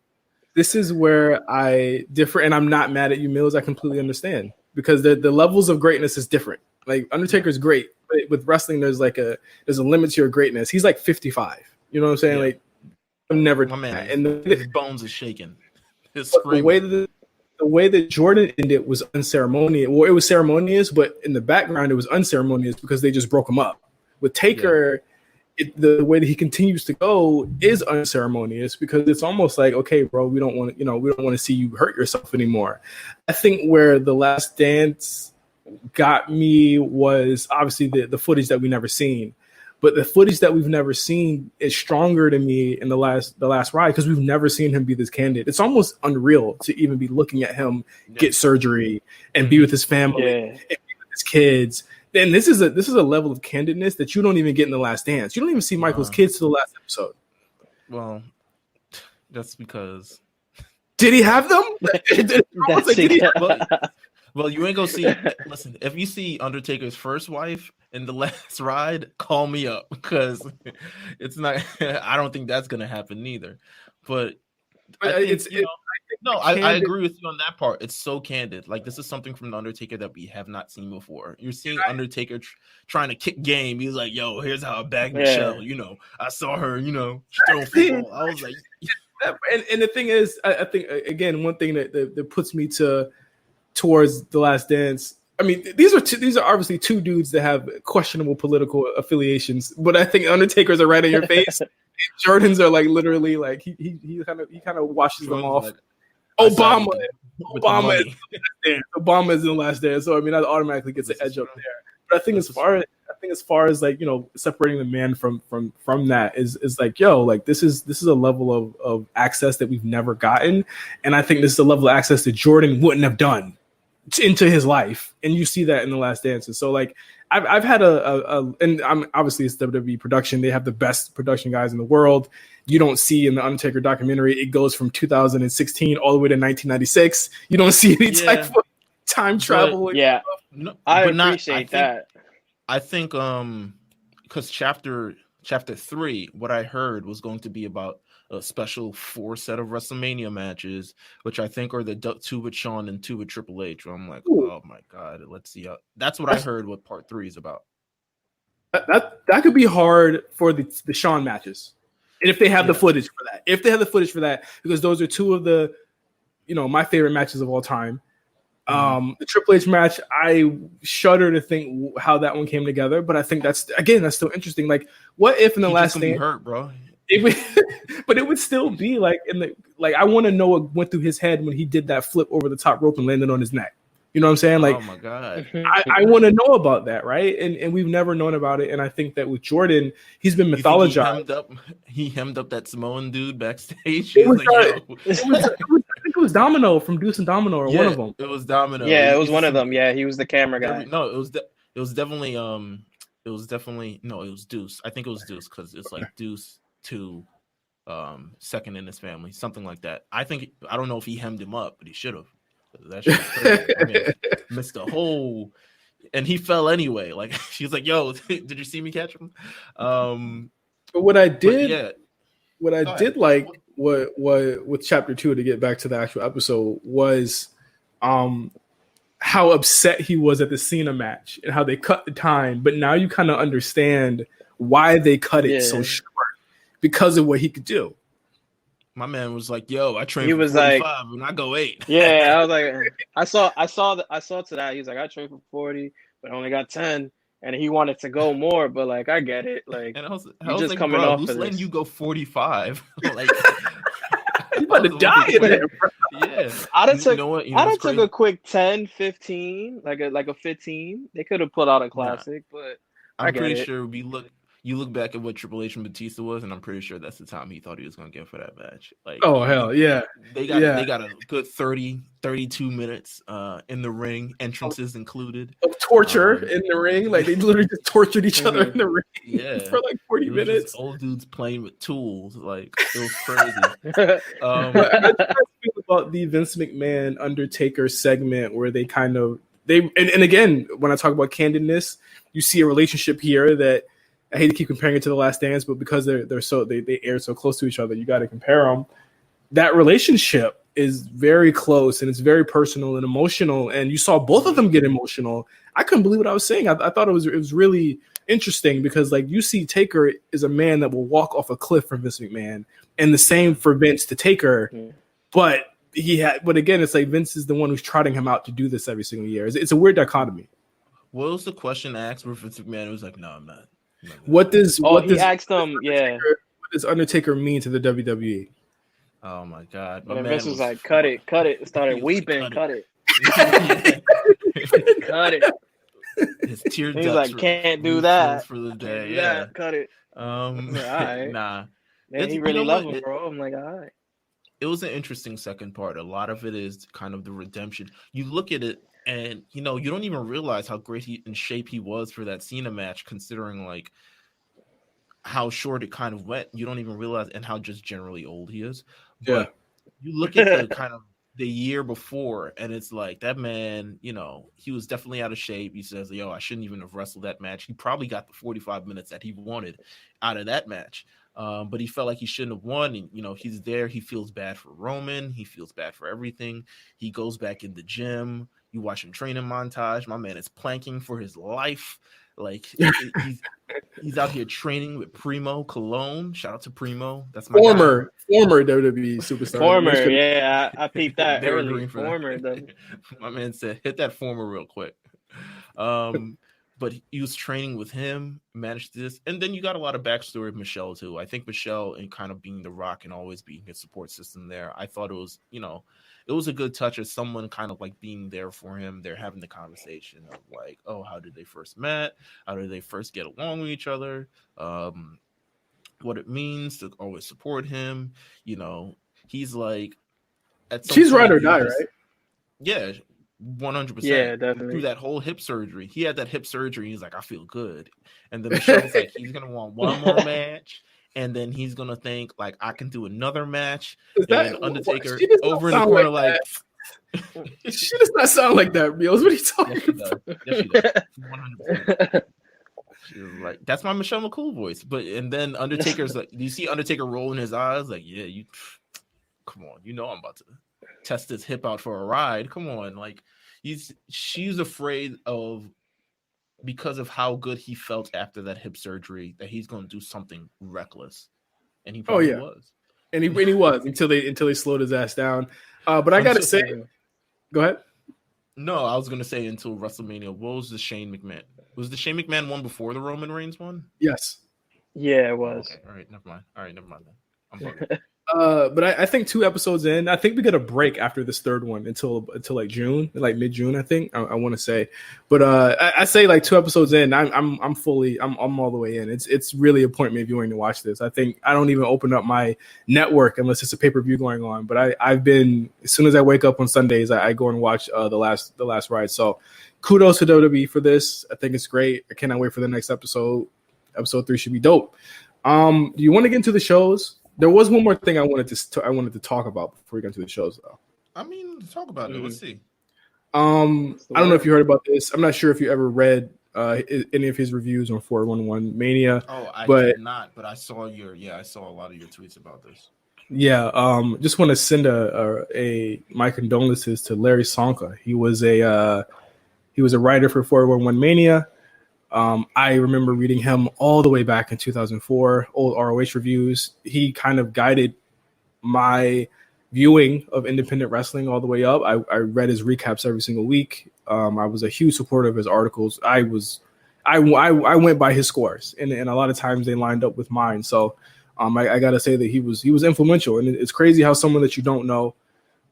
this is where I differ, and I'm not mad at you, Meelz. I completely understand because the levels of greatness is different. Like Undertaker's great, but with wrestling, there's a limit to your greatness. He's like 55. You know what I'm saying? Yeah. I'm never my man. And his bones are shaking. The way that the way that Jordan ended was unceremonious. Well, it was ceremonious, but in the background, it was unceremonious because they just broke him up. With Taker, the way that he continues to go is unceremonious because it's almost like, okay, bro, we don't want to see you hurt yourself anymore. I think where The Last Dance got me was obviously the footage that we never seen. But the footage that we've never seen is stronger to me in the last ride because we've never seen him be this candid. It's almost unreal to even be looking at him get surgery and be with his family and be with his kids. And this is a level of candidness that you don't even get in The Last Dance. You don't even see Michael's kids to the last episode. Well, that's because did he have them? Well, you ain't gonna see. Listen, if you see Undertaker's first wife in the last ride, call me up because it's not. I don't think that's gonna happen neither. But I agree with you on that part. It's so candid. Like this is something from the Undertaker that we have not seen before. You're seeing Undertaker trying to kick game. He's like, "Yo, here's how I bag Michelle." You know, I saw her. You know, throw football. I was like, and the thing is, I think again, one thing that puts me towards The Last Dance. I mean, these are obviously two dudes that have questionable political affiliations, but I think Undertakers are right in your face. Jordans are like literally like he kind of washes them off. Like, Obama is in The Last Dance, so I mean that automatically gets an edge up there. But I think as far as like, you know, separating the man from that is like, yo, like this is a level of access that we've never gotten, and I think this is a level of access that Jordan wouldn't have done into his life, and you see that in The Last Dance. And so like I've had and I'm obviously it's WWE production, they have the best production guys in the world. You don't see in the Undertaker documentary it goes from 2016 all the way to 1996. You don't see any type of time travel. I appreciate that. I think because chapter 3, what I heard was going to be about a special 4 set of WrestleMania matches, which I think are the 2 with Shawn and 2 with Triple H. Where I'm like, oh my god, let's see. That's what I heard. What part 3 is about. That could be hard for the Shawn matches, and if they have the footage for that, because those are 2 of the, you know, my favorite matches of all time. The Triple H match, I shudder to think how that one came together, but I think that's still interesting. Like, what if in the last thing hurt, bro? But it would still be like I want to know what went through his head when he did that flip over the top rope and landed on his neck. You know what I'm saying? Like, oh my god, I want to know about that, right? And we've never known about it. And I think that with Jordan, he's been mythologized. He hemmed up that Samoan dude backstage. I think it was Domino from Deuce and Domino, or one of them. It was Domino. Yeah, it was one of them. Yeah, he was the camera guy. No, it was definitely it was Deuce. I think it was Deuce because it's like Deuce to second in his family, something like that. I don't know if he hemmed him up, but he should have. That shit was crazy. I mean, missed a whole, and he fell anyway. Like she's like, "Yo, did you see me catch him?" But what I did like what with chapter 2, to get back to the actual episode, was how upset he was at the Cena match and how they cut the time. But now you kind of understand why they cut it so short, because of what he could do. My man was like, "Yo, I trained for 45 and I go 8." Yeah, I was like, I saw to that. He was like, "I trained for 40, but I only got 10." And he wanted to go more, but like, I get it. Like, and I was just like, coming bro, off who's of letting this. you go 45? Like, you about to die in there, bro. Yeah, I'd have took a quick 10, 15, like a 15. They could have put out a classic, but I'm pretty sure you look back at what Triple H and Batista was, and I'm pretty sure that's the time he thought he was going to get for that match. Like, oh hell yeah, they got a good 32 minutes in the ring, entrances included, of torture in the ring. Like they literally just tortured each other in the ring for like 40 minutes. Old dudes playing with tools, like it was crazy. I feel about the Vince McMahon Undertaker segment where they and again, when I talk about candidness, you see a relationship here that. I hate to keep comparing it to The Last Dance, but because they air so close to each other, you got to compare them. That relationship is very close and it's very personal and emotional. And you saw both of them get emotional. I couldn't believe what I was saying. I thought it was really interesting because like you see Taker is a man that will walk off a cliff for Vince McMahon, and the same for Vince to Taker. But but again, it's like Vince is the one who's trotting him out to do this every single year. It's a weird dichotomy. What was the question asked where Vince McMahon was like, "No, I'm not." What does asked him? Yeah. What does Undertaker mean to the WWE? Oh my God! And Vince was like, "Cut it!" Started weeping. Cut it. Cut it. His tear ducts. He's like, "Can't do that for the day." Yeah, cut it. All right. Nah. Man, he really loved him, bro. I'm like, all right. It was an interesting second part. A lot of it is kind of the redemption. You look at it, and you don't even realize how great in shape he was for that Cena match, considering like how short it kind of went. You don't even realize, and how just generally old he is. But you look at the kind of the year before, and it's like that man, he was definitely out of shape. He says, "Yo, I shouldn't even have wrestled that match." He probably got the 45 minutes that he wanted out of that match. But he felt like he shouldn't have won. And, he's there. He feels bad for Roman. He feels bad for everything. He goes back in the gym. You watch him training montage. My man is planking for his life. Like he's out here training with Primo Cologne. Shout out to Primo. That's my former WWE superstar. Former, yeah, I peeped that early. Former, my man said, "Hit that former real quick." But he was training with him, managed this. And then you got a lot of backstory of Michelle, too. I think Michelle, and kind of being the Rock and always being his support system there, I thought it was, it was a good touch as someone kind of like being there for him. They're having the conversation of like, oh, how did they first met? How did they first get along with each other? What it means to always support him. He's like, she's ride or die, right? Yeah. 100%. Yeah, definitely. Through that whole hip surgery. He had that hip surgery. He's like, I feel good. And then Michelle's like, he's going to want one more match. And then he's going to think, like, I can do another match. And Undertaker over in the corner, like she does not sound like that, Meelz. What are you talking about? Yes, she does. 100%. She was like, that's my Michelle McCool voice. And then Undertaker's like, do you see Undertaker rolling his eyes? Like, yeah, come on. I'm about to test his hip out for a ride. Come on. Like, she's afraid of, because of how good he felt after that hip surgery, that he's going to do something reckless. And he probably was. And he was until they slowed his ass down. But I got to say, go ahead. No, I was going to say until WrestleMania. What was the Shane McMahon? Was the Shane McMahon one before the Roman Reigns one? Yes. Yeah, it was. Okay. All right. Never mind then. I'm bugging. But I think 2 episodes in, I think we get a break after this third one until like June, like mid-June, I think I want to say. But I say like 2 episodes in, I'm all the way in. It's really a point me viewing to watch this. I think I don't even open up my network unless it's a pay-per-view going on. But I've been, as soon as I wake up on Sundays, I go and watch the last ride. So kudos to WWE for this. I think it's great. I cannot wait for the next episode. Episode 3 should be dope. Do you want to get into the shows? There was one more thing I wanted to talk about before we get into the shows, though. I mean, talk about it. Let's see. I don't know if you heard about this. I'm not sure if you ever read any of his reviews on 411 Mania. Oh, I did not, but I saw I saw a lot of your tweets about this. Yeah, just want to send my condolences to Larry Sonka. He was a writer for 411 Mania. I remember reading him all the way back in 2004, old ROH reviews. He kind of guided my viewing of independent wrestling all the way up. I read his recaps every single week. I was a huge supporter of his articles. I went by his scores, and a lot of times they lined up with mine. So I got to say that he was influential, and it's crazy how someone that you don't know,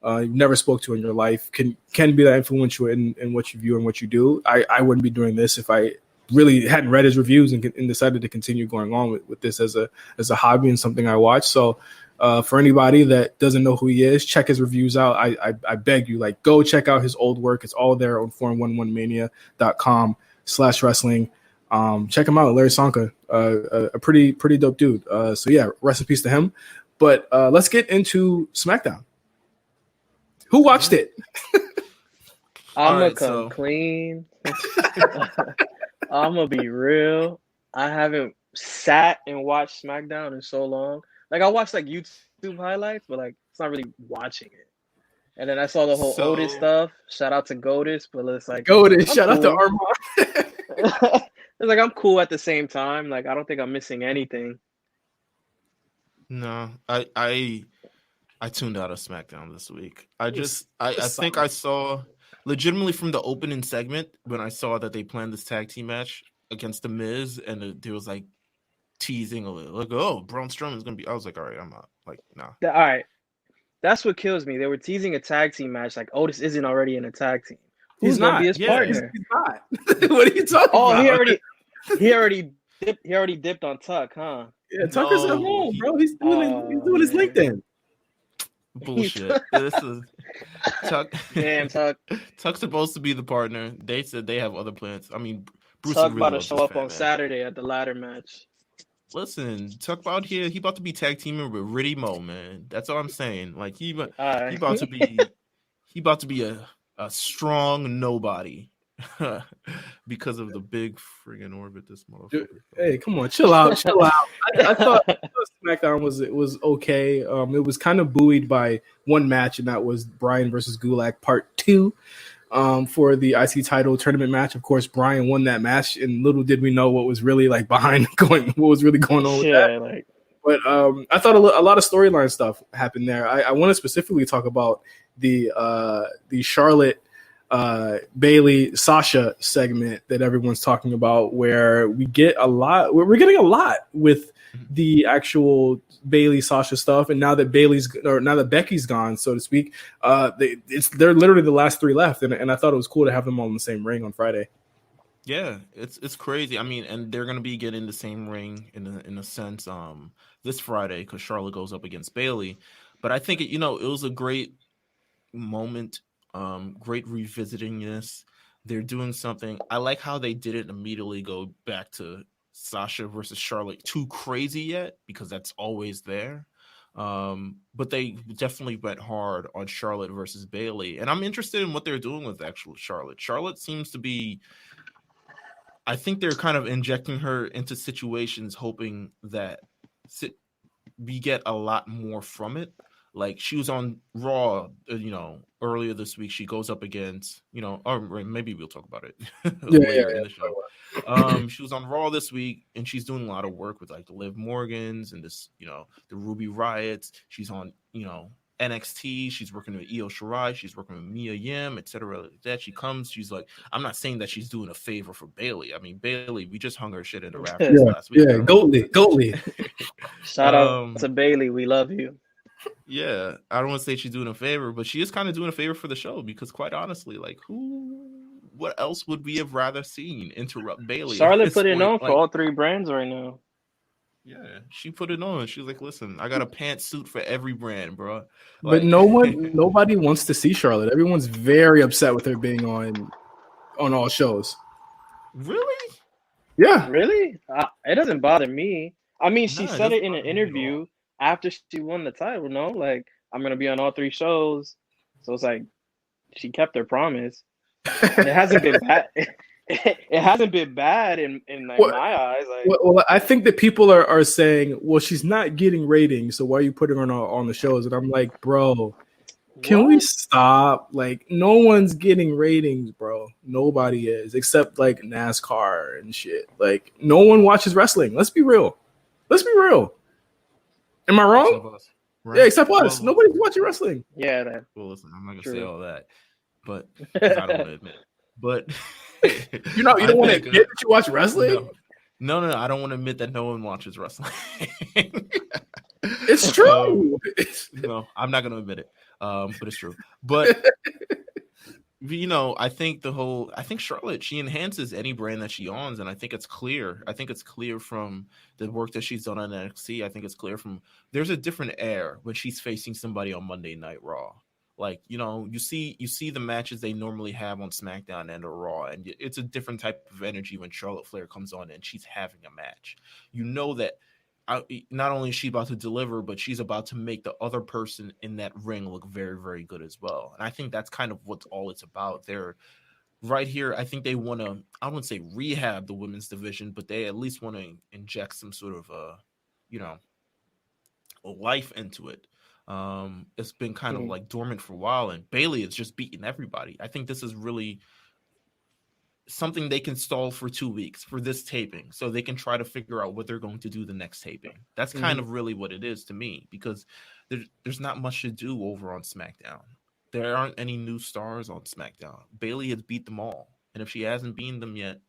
you've never spoke to in your life, can be that influential in what you view and what you do. I wouldn't be doing this if I really hadn't read his reviews and decided to continue going on with this as a hobby and something I watch. So for anybody that doesn't know who he is, check his reviews out. I beg you, like, go check out his old work. It's all there on 411mania.com/wrestling. Check him out, Larry Sonka, a pretty dope dude. So yeah, rest in peace to him. But let's get into SmackDown. Who watched it? I'm gonna come clean. I'm gonna be real. I haven't sat and watched SmackDown in so long. Like, I watched like YouTube highlights, but like it's not really watching it. And then I saw the whole Otis stuff. Shout out to Godis, but it's like Godis. Shout out to Armand. It's like I'm cool at the same time. Like, I don't think I'm missing anything. No, I I tuned out of SmackDown this week. I think I saw legitimately from the opening segment when I saw that they planned this tag team match against the Miz, and there was like teasing a little, like, oh, Braun Strowman's gonna be. I was like, all right, I'm not like, nah. All right, that's what kills me. They were teasing a tag team match, like Otis isn't already in a tag team. Who's gonna be his partner? He's not. What are you talking about? He already dipped on Tuck, huh? Yeah, Tucker's at home, bro. He's doing his LinkedIn. Bullshit. This is Tuck. Damn, Tuck. Tuck's supposed to be the partner. They said they have other plans. I mean, Bruce Tuck really about to show up on Saturday at the ladder match. Listen, Tuck out here, he about to be tag teaming with Riddy Mo, man. That's all I'm saying. Like he about to be a strong nobody because of the big friggin' orbit this motherfucker. Hey, come on, chill out. I thought SmackDown was okay. It was kind of buoyed by one match, and that was Bryan versus Gulak Part 2. For the IC title tournament match. Of course, Bryan won that match, and little did we know what was really like what was really going on with that. But I thought a lot of storyline stuff happened there. I want to specifically talk about the Charlotte Bayley Sasha segment that everyone's talking about, where we're getting a lot with the actual Bayley Sasha stuff, and now that Becky's gone, so to speak, they're literally the last three left, and I thought it was cool to have them all in the same ring on Friday. Yeah, it's crazy. I mean, and they're gonna be getting the same ring in a sense this Friday because Charlotte goes up against Bayley. But I think it was a great moment, great revisiting this. They're doing something. I like how they didn't immediately go back to Sasha versus Charlotte too crazy yet, because that's always there. But they definitely went hard on Charlotte versus Bayley, and I'm interested in what they're doing with actual Charlotte. Charlotte seems to be, I think they're kind of injecting her into situations, hoping that we get a lot more from it. Like she was on Raw, earlier this week. She goes up against, or maybe we'll talk about it later in the show. She was on Raw this week, and she's doing a lot of work with like the Liv Morgans and this, the Ruby Riots. She's on, NXT. She's working with Io Shirai. She's working with Mia Yim, etc. Like that. She comes. She's like, I'm not saying that she's doing a favor for Bayley. I mean, Bayley, we just hung her shit in the rafters last week. Yeah, Goatly. Shout out to Bayley. We love you. Yeah, I don't want to say she's doing a favor, but she is kind of doing a favor for the show, because quite honestly, like what else would we have rather seen interrupt Bayley? Charlotte put it on for all three brands right now. Yeah, she put it on. She's like, listen, I got a pantsuit for every brand, bro. But nobody wants to see Charlotte. Everyone's very upset with her being on all shows. Really? Yeah. Really? It doesn't bother me. I mean, she said it in an interview after she won the title, no? Like, I'm going to be on all three shows. So it's like, she kept her promise. It hasn't been bad. It hasn't been bad in like my eyes. Like, well, I think that people are saying, well, she's not getting ratings, so why are you putting her on the shows? And I'm like, bro, can we stop? Like, no one's getting ratings, bro. Nobody is, except like NASCAR and shit. Like, no one watches wrestling. Let's be real. Am I wrong? Right? Yeah, except us. Nobody's watching wrestling. Yeah. Well, listen, I'm not gonna say all that, but I don't want to admit it. But you don't want to admit that you watch wrestling? No. I don't want to admit that no one watches wrestling. It's true. No, I'm not gonna admit it. But it's true. But I think Charlotte, she enhances any brand that she owns, and I think it's clear. I think it's clear from the work that she's done on NXT. I think it's clear from there's a different air when she's facing somebody on Monday Night Raw. Like, you see the matches they normally have on SmackDown and Raw, and it's a different type of energy when Charlotte Flair comes on and she's having a match. You know that not only is she about to deliver, but she's about to make the other person in that ring look very, very good as well. And I think that's kind of what all it's about. They're right here. I think they want to, I wouldn't say rehab the women's division, but they at least want to inject some sort of, life into it. It's been kind of like dormant for a while, and Bayley is just beating everybody. I think this is really something they can stall for 2 weeks for this taping, so they can try to figure out what they're going to do the next taping. That's kind of really what it is to me, because there's not much to do over on SmackDown. There aren't any new stars on SmackDown. Bayley has beat them all, and if she hasn't beaten them yet,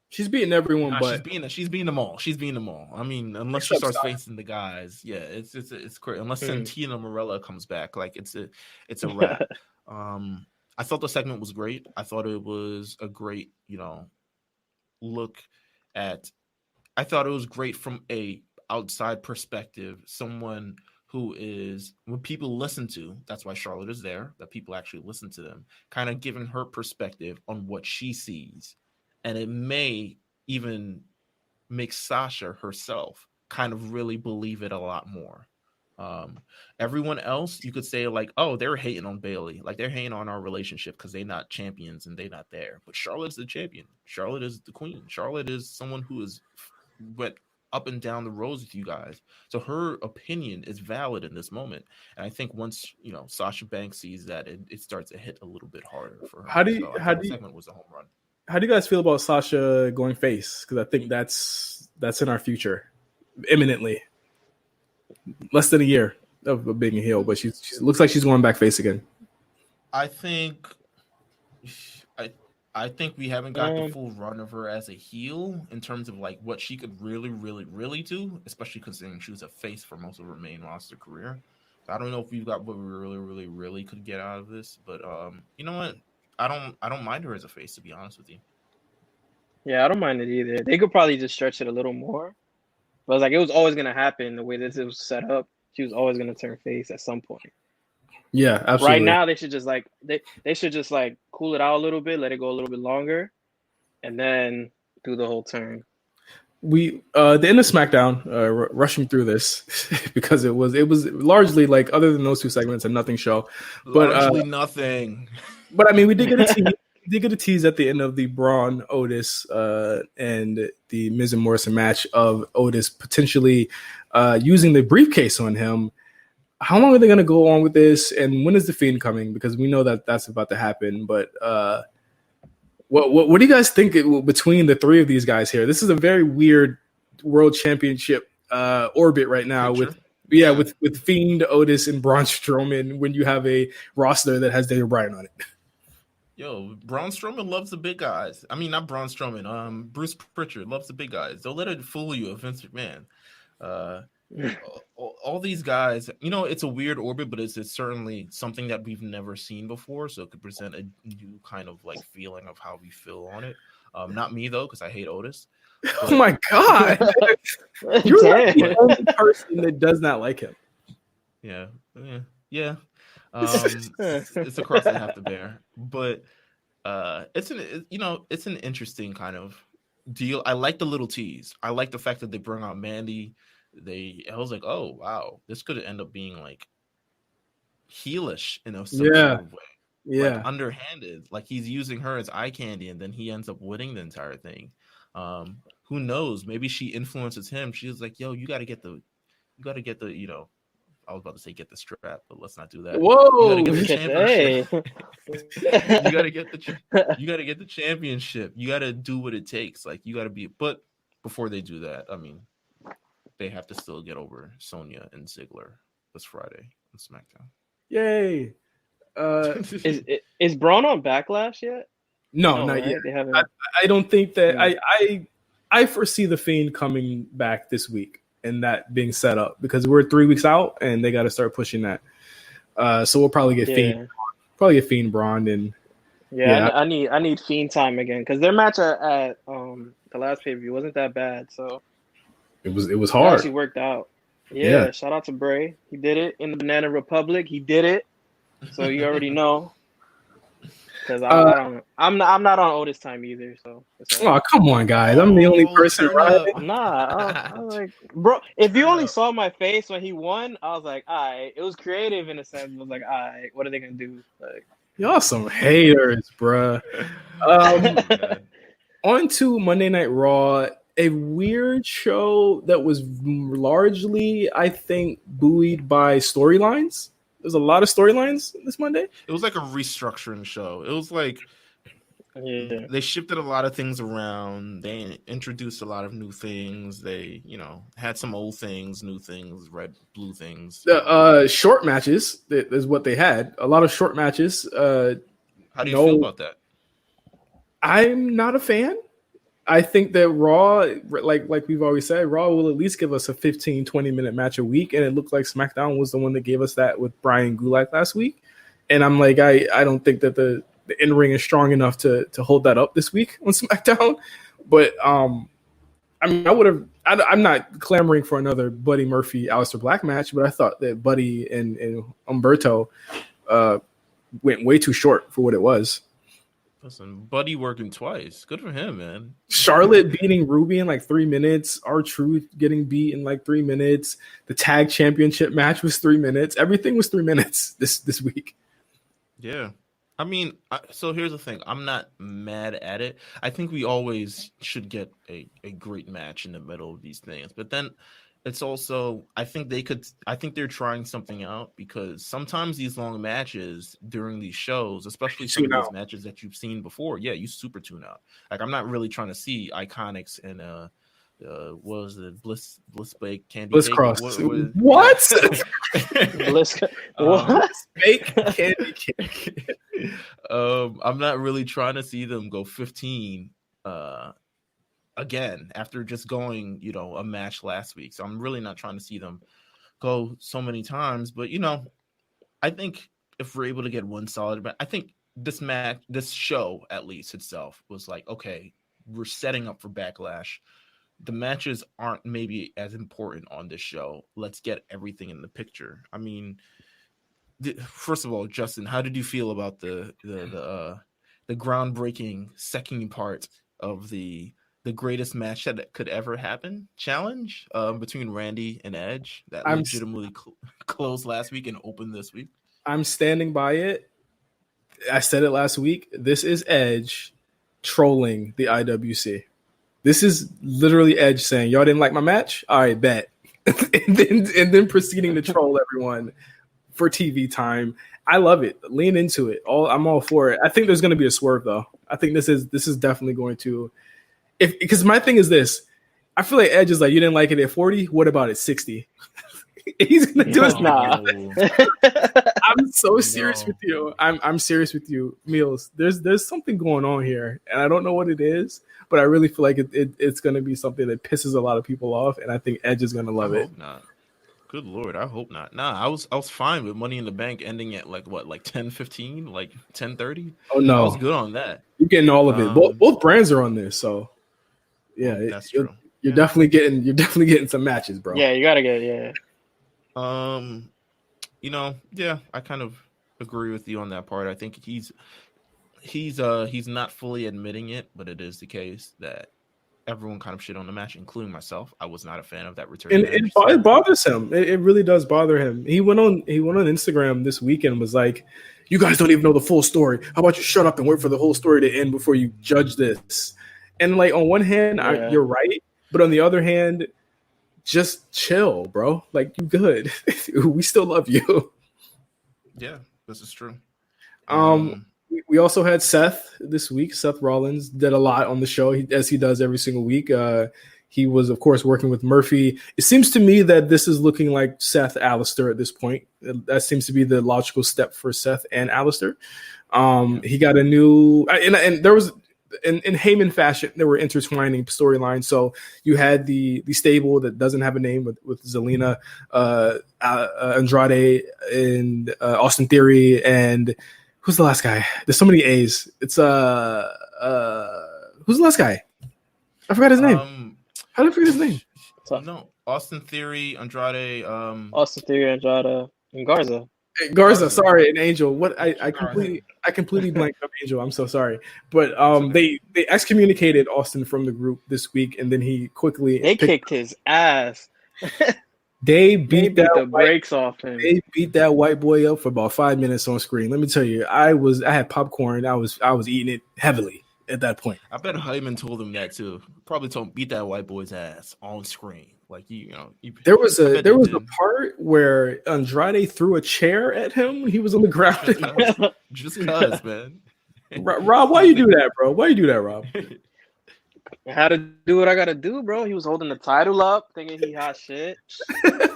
she's beating everyone. But she's beating them all. She's beating them all. I mean, unless she starts facing the guys, yeah, it's crazy. Unless Santina Morella comes back, like it's a wrap. I thought the segment was great. I thought it was a great, look at. I thought it was great from a outside perspective. Someone who is, when people listen to, that's why Charlotte is there, that people actually listen to them, kind of giving her perspective on what she sees. And it may even make Sasha herself kind of really believe it a lot more. Everyone else, you could say like, oh, they're hating on Bayley. Like they're hating on our relationship because they're not champions and they're not there. But Charlotte's the champion. Charlotte is the queen. Charlotte is someone who is went up and down the roads with you guys. So her opinion is valid in this moment. And I think once, Sasha Banks sees that, it starts to hit a little bit harder for her. Segment was a home run. How do you guys feel about Sasha going face? Because I think that's in our future, imminently. Less than a year of being a heel, but she looks like she's going back face again. I think we haven't got the full run of her as a heel in terms of like what she could really, really, really do, especially considering she was a face for most of her main roster career. So I don't know if we've got what we really, really, really could get out of this, but you know what? I don't mind her as a face, to be honest with you. Yeah, I don't mind it either. They could probably just stretch it a little more. But it was always gonna happen the way this was set up. She was always gonna turn face at some point. Yeah, absolutely. Right now they should just they should just cool it out a little bit, let it go a little bit longer, and then do the whole turn. We the end of SmackDown, rushing through this because it was largely like, other than those two segments, a nothing show. But largely nothing. But I mean, we did get a tease. We did get a tease at the end of the Braun Otis and the Miz and Morrison match of Otis potentially using the briefcase on him. How long are they going to go on with this? And when is the Fiend coming? Because we know that that's about to happen. But what do you guys think between the three of these guys here? This is a very weird world championship orbit right now with Fiend, Otis, and Braun Strowman when you have a roster that has Daniel Bryan on it. Yo, Braun Strowman loves the big guys. I mean, not Braun Strowman. Bruce Pritchard loves the big guys. Don't let it fool you, Vince McMahon. All these guys, it's a weird orbit, but it's certainly something that we've never seen before. So it could present a new kind of feeling of how we feel on it. Not me though, because I hate Otis. But... Oh my god, you're the only person that does not like him. Yeah. It's a cross I have to bear, but it's an interesting kind of deal. I like the little tease. I like the fact that they bring out Mandy. I was like, oh wow, this could end up being heelish in some sort of way, underhanded. Like he's using her as eye candy, and then he ends up winning the entire thing. Who knows? Maybe she influences him. She's like, yo, you got to get the. I was about to say get the strap, but let's not do that. Whoa! You gotta get the championship. You gotta get the championship. You gotta do what it takes. You gotta be. But before they do that, I mean, they have to still get over Sonya and Ziggler this Friday on SmackDown. Yay! Is Braun on Backlash yet? No, not yet. They haven't. I don't think that. I foresee the Fiend coming back this week. And that being set up because we're 3 weeks out and they got to start pushing that. So we'll probably get Fiend Braun and I need Fiend time again because their match at the last pay-per-view wasn't that bad. So it was hard. It actually worked out. Yeah, shout out to Bray. He did it in the Banana Republic. He did it. So you already know. Because I'm not on Otis time either. So come on, guys! I'm the only person. Right? I'm not. I was like, bro, if you only saw my face when he won, I was like, all right. It was creative in a sense. I was like, all right, what are they gonna do? Y'all some haters, bruh. On to Monday Night Raw, a weird show that was largely, I think, buoyed by storylines. There's a lot of storylines this Monday. It was like a restructuring show. It was like Yeah. They shifted a lot of things around. They introduced a lot of new things. They, had some old things, new things, red, blue things. The short matches is what they had. A lot of short matches. How do you feel about that? I'm not a fan. I think that Raw, like we've always said, Raw will at least give us a 15, 20-minute match a week, and it looked like SmackDown was the one that gave us that with Brian Gulak last week. And I'm like, I don't think that the in-ring is strong enough to hold that up this week on SmackDown. But I mean, I'm not clamoring for another Buddy Murphy, Aleister Black match, but I thought that Buddy and Humberto went way too short for what it was. Listen, Buddy working twice. Good for him, man. Charlotte beating Ruby in like 3 minutes. R-Truth getting beat in like 3 minutes. The tag championship match was 3 minutes. Everything was 3 minutes this week. Yeah. I mean, so here's the thing. I'm not mad at it. I think we always should get a great match in the middle of these things. But then it's also, I think they're trying something out, because sometimes these long matches during these shows, especially some of these matches that you've seen before, yeah, you super tune out. Like, I'm not really trying to see Iconics and what was it, Bliss Bake Candy Bliss Cake? Cross. Bliss Bake Candy Cake. I'm not really trying to see them go 15 again after just going, a match last week. So I'm really not trying to see them go so many times. But I think if we're able to get one solid, I think this show at least itself was like, okay, we're setting up for Backlash. The matches aren't maybe as important on this show. Let's get everything in the picture. I mean, first of all, Justin, how did you feel about the groundbreaking second part of the greatest match that could ever happen challenge between Randy and Edge that legitimately closed last week and opened this week? I'm standing by it. I said it last week. This is Edge trolling the IWC. This is literally Edge saying, y'all didn't like my match? All right, bet. and then proceeding to troll everyone for TV time. I love it. Lean into it. I'm all for it. I think there's going to be a swerve, though. I think this is definitely going to, because my thing is this. I feel like Edge is like, you didn't like it at 40? What about at 60? He's going to do it. Nah. I'm so serious with you. I'm serious with you, Meelz. There's something going on here, and I don't know what it is, but I really feel like it's going to be something that pisses a lot of people off, and I think Edge is going to love it. Not. Good Lord, I hope not. Nah, I was fine with Money in the Bank ending at like 10:15, like 10:30. Oh no, I was good on that. You're getting all of it. Both brands are on this, so yeah, that's true. You're definitely getting some matches, bro. Yeah, you gotta get yeah, I kind of agree with you on that part. I think he's not fully admitting it, but it is the case that everyone kind of shit on the match, including myself. I was not a fan of that return. And it bothers him. It really does bother him. He went on Instagram this weekend and was like, "You guys don't even know the full story. How about you shut up and wait for the whole story to end before you judge this?" And like, on one hand, you're right, but on the other hand, just chill, bro. Like, you good. We still love you. Yeah, this is true. We also had Seth this week. Seth Rollins did a lot on the show, as he does every single week. He was, of course, working with Murphy. It seems to me that this is looking like Seth Alistair at this point. That seems to be the logical step for Seth and Alistair. He got a new and there was in Heyman fashion, there were intertwining storylines. So you had the stable that doesn't have a name with Zelina, Andrade, and Austin Theory, and who's the last guy? There's so many A's. It's who's the last guy? I forgot his name. How did I forget his name? No, Austin Theory, Andrade. Austin Theory, Andrade, and Garza. Garza, sorry, and Angel. What I completely blanked up Angel. I'm so sorry, but they excommunicated Austin from the group this week, and then he quickly kicked his ass. They beat the brakes off him. They beat that white boy up for about 5 minutes on screen. Let me tell you, I had popcorn. I was eating it heavily at that point. I bet Heyman told him that too. Probably told him beat that white boy's ass on screen. Like there was a part where Andrade threw a chair at him when he was on the ground. Just cause, man. Rob, why you do that, bro? Why you do that, Rob? I had to do what I gotta do, bro. He was holding the title up, thinking he hot shit.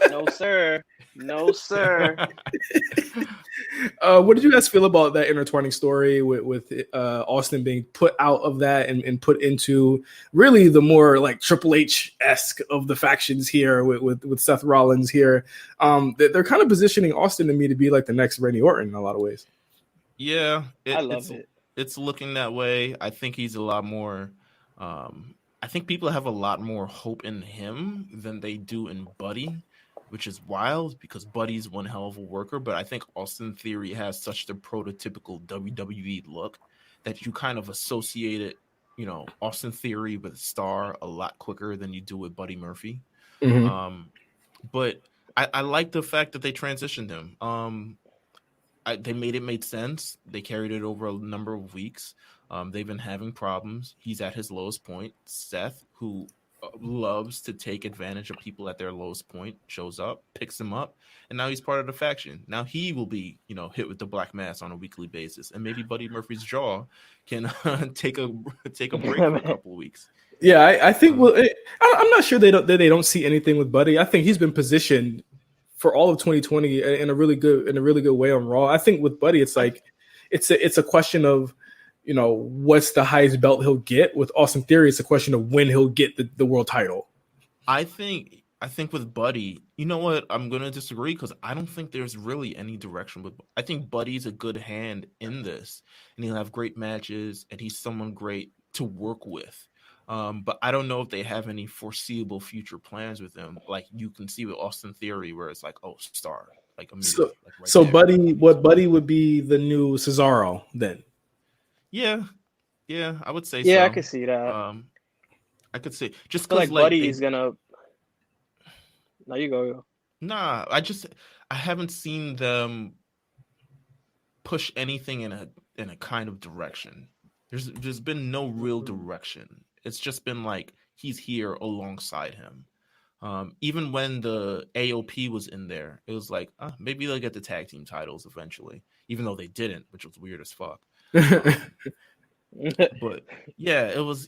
No, sir. No, sir. What did you guys feel about that intertwining story with Austin being put out of that and put into really the more like Triple H-esque of the factions here with Seth Rollins here? They're kind of positioning Austin to me to be like the next Randy Orton in a lot of ways. Yeah, I love it. It's looking that way. I think he's a lot more. I think people have a lot more hope in him than they do in Buddy, which is wild because Buddy's one hell of a worker. But I think Austin Theory has such the prototypical WWE look that you kind of associate it, Austin Theory with Star a lot quicker than you do with Buddy Murphy. Mm-hmm. But I like the fact that they transitioned him. They made sense. They carried it over a number of weeks. They've been having problems. He's at his lowest point. Seth, who loves to take advantage of people at their lowest point, shows up, picks him up, and now he's part of the faction. Now he will be, hit with the black mass on a weekly basis, and maybe Buddy Murphy's jaw can take a break for a couple of weeks. Yeah, I think. I'm not sure they don't see anything with Buddy. I think he's been positioned for all of 2020 in a really good way on Raw. I think with Buddy, it's like it's a question of what's the highest belt he'll get. With Austin Theory, it's a question of when he'll get the world title. I think with Buddy, you know what? I'm going to disagree because I don't think there's really any direction. But I think Buddy's a good hand in this, and he'll have great matches, and he's someone great to work with. But I don't know if they have any foreseeable future plans with him. Like you can see with Austin Theory, where it's like, oh, Star, like immediately. So Buddy would be the new Cesaro then. Yeah, I would say. Yeah, so. I could see that. I could see just because Buddy is gonna. No, you go. Nah, I haven't seen them push anything in a kind of direction. There's been no real direction. It's just been like he's here alongside him. Even when the AOP was in there, it was like maybe they'll get the tag team titles eventually, even though they didn't, which was weird as fuck. But yeah, it was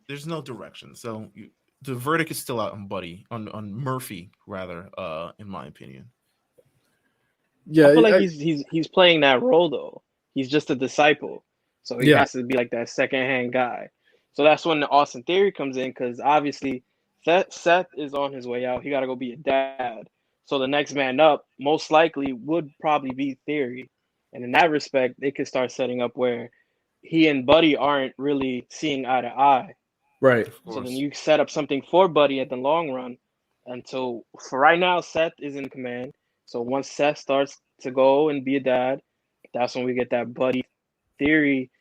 there's no direction. So the verdict is still out on Buddy, on Murphy rather, in my opinion. Yeah, I feel like he's playing that role though. He's just a disciple, so he has to be like that secondhand guy. So that's when the Austin Theory comes in because obviously Seth is on his way out. He got to go be a dad. So the next man up most likely would probably be Theory. And in that respect, they could start setting up where he and Buddy aren't really seeing eye to eye. Right. So then you set up something for Buddy at the long run. And so for right now, Seth is in command. So once Seth starts to go and be a dad, that's when we get that Buddy Theory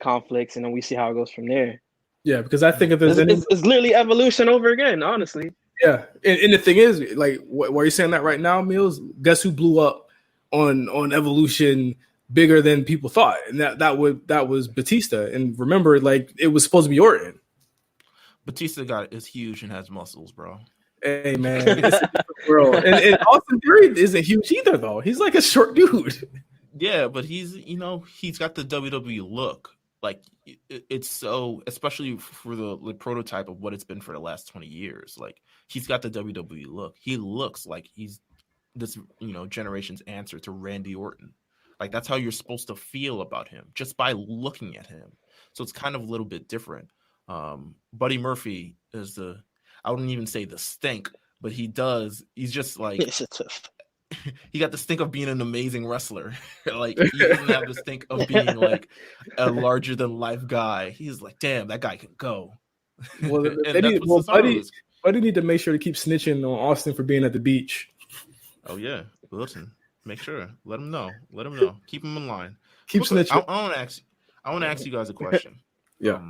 conflicts. And then we see how it goes from there. Yeah, because I think if there's it's literally evolution over again, honestly. Yeah. And the thing is, like, why are you saying that right now, Meelz? Guess who blew up on Evolution bigger than people thought, and that was Batista. And remember, like it was supposed to be Orton. Batista is huge and has muscles, bro. Hey man, it's a different world. And Austin Theory isn't huge either, though. He's like a short dude. Yeah, but he's got the WWE look. Like it's so, especially for the prototype of what it's been for the last 20 years. Like he's got the WWE look. He looks like he's this generation's answer to Randy Orton. Like that's how you're supposed to feel about him just by looking at him. So it's kind of a little bit different. Buddy Murphy is I wouldn't even say the stink, but he's just like he got the stink of being an amazing wrestler. Like he doesn't have the stink of being like a larger than life guy. He's like, damn, that guy can go. Well, Buddy need to make sure to keep snitching on Austin for being at the beach. Oh yeah, listen, make sure. Let him know. Keep him in line. Keep snitching. I want to ask you guys a question. Yeah.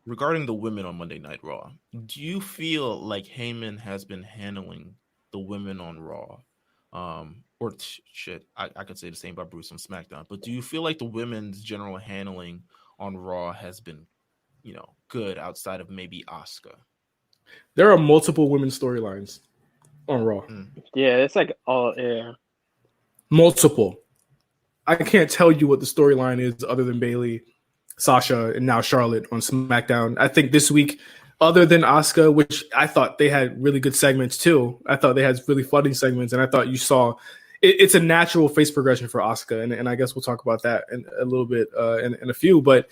Regarding the women on Monday Night Raw, do you feel like Heyman has been handling the women on Raw? I could say the same about Bruce on SmackDown. But do you feel like the women's general handling on Raw has been, good outside of maybe Asuka? There are multiple women's storylines on Raw. Yeah, it's like all air. Multiple. I can't tell you what the storyline is other than Bayley, Sasha, and now Charlotte on SmackDown. I think this week, other than Asuka, which I thought they had really good segments too. I thought they had really funny segments, and I thought you saw it's a natural face progression for Asuka, and I guess we'll talk about that in a little bit in a few. But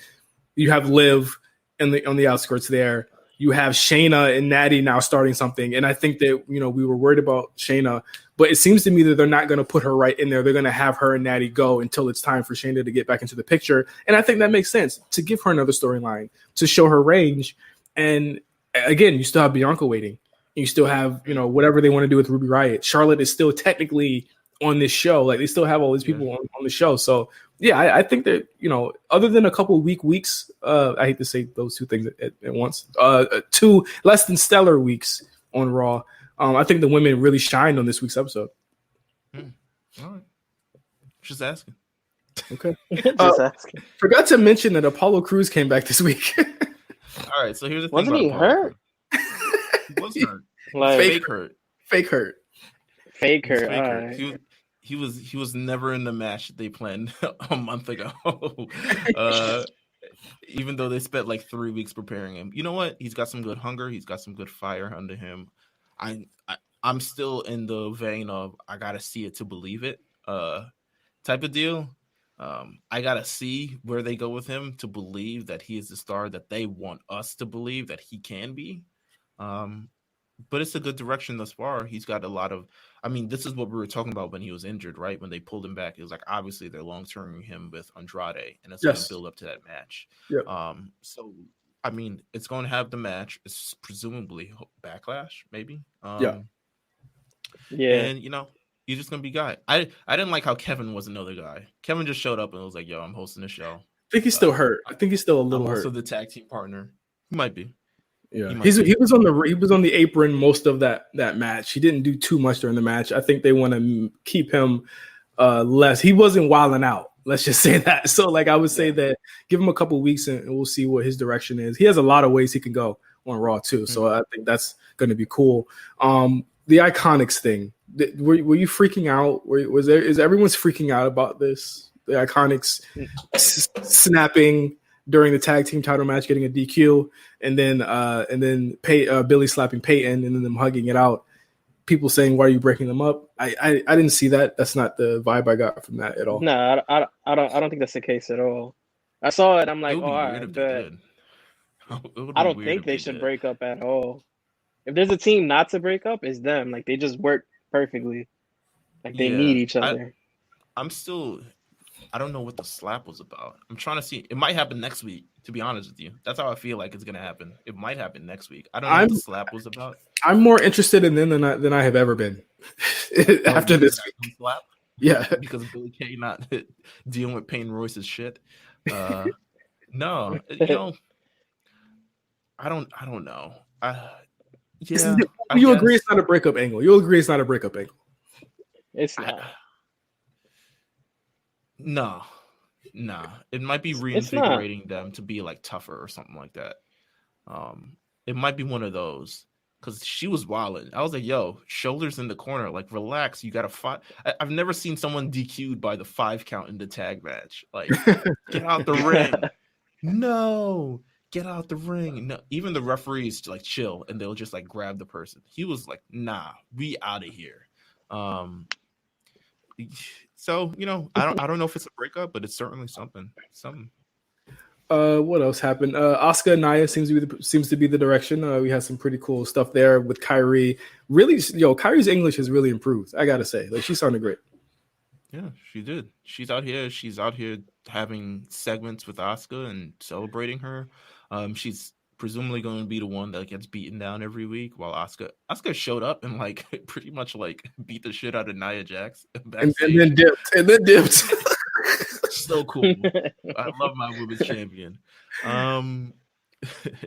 you have Liv on the outskirts there. You have Shayna and Natty now starting something, and I think that we were worried about Shayna, but it seems to me that they're not going to put her right in there. They're going to have her and Natty go until it's time for Shayna to get back into the picture, and I think that makes sense to give her another storyline to show her range. And again, you still have Bianca waiting. You still have whatever they want to do with Ruby Riott. Charlotte is still technically on this show. Like they still have all these people on the show. So yeah, I think that, other than a couple of weeks, I hate to say those two things at once, 2 less than stellar weeks on Raw. I think the women really shined on this week's episode. All right. Just asking. Okay. Just asking. Forgot to mention that Apollo Crews came back this week. All right. So here's the thing. Wasn't he hurt? He was hurt. Like Fake hurt. Fake hurt. Fake hurt. He was never in the match that they planned a month ago. Even though they spent like 3 weeks preparing him. You know what? He's got some good hunger. He's got some good fire under him. I'm still in the vein of I gotta see it to believe it type of deal. I gotta see where they go with him to believe that he is the star that they want us to believe that he can be. But it's a good direction thus far. He's got a lot of, this is what we were talking about when he was injured, right? When they pulled him back, it was like, obviously they're long-terming him with Andrade, and it's going to build up to that match. Yep. So, it's going to have the match. It's presumably Backlash, maybe. Yeah. And, he's just going to be guy. I didn't like how Kevin was another guy. Kevin just showed up and was like, yo, I'm hosting the show. I think he's still hurt. I think he's still a little hurt. Also the tag team partner. He might be. Yeah, he was on the apron most of that match. He didn't do too much during the match. I think they want to keep him less. He wasn't wilding out. Let's just say that. So, I would say that give him a couple of weeks and we'll see what his direction is. He has a lot of ways he can go on Raw too. So I think that's going to be cool. The Iconics thing. Were you freaking out? Is everyone's freaking out about this? The Iconics snapping during the tag team title match, getting a DQ, and then Billy slapping Peyton, and then them hugging it out. People saying, "Why are you breaking them up?" I didn't see that. That's not the vibe I got from that at all. No, I don't think that's the case at all. I saw it. I'm like, all right, but I don't think they should break up at all. If there's a team not to break up, it's them. Like they just work perfectly. Like they need each other. I don't know what the slap was about. I'm trying to see. It might happen next week, to be honest with you. That's how I feel like it's going to happen. It might happen next week. I don't know what the slap was about. I'm more interested in them than I have ever been after this week. Slap? Yeah. Because of Billy Kay not dealing with Payne Royce's shit. No, I don't know. You agree it's not a breakup angle. You'll agree it's not a breakup angle. It's not. No. It might be reinvigorating them to be like tougher or something like that. It might be one of those because she was wilding. I was like, yo, shoulders in the corner, like relax. You got to fight. I've never seen someone DQ'd by the 5 count in the tag match. Like, get out the ring. No, get out the ring. No, even the referees like chill and they'll just like grab the person. He was like, nah, we out of here. So, I don't know if it's a breakup, but it's certainly something. What else happened? Asuka and Nia seems to be the direction. We had some pretty cool stuff there with Kyrie. Really, Kyrie's English has really improved. I gotta say, she sounded great. Yeah, she did. She's out here having segments with Asuka and celebrating her. She's presumably going to be the one that gets beaten down every week, while Asuka showed up and like pretty much like beat the shit out of Nia Jax and then dipped. So cool. I love my women's champion.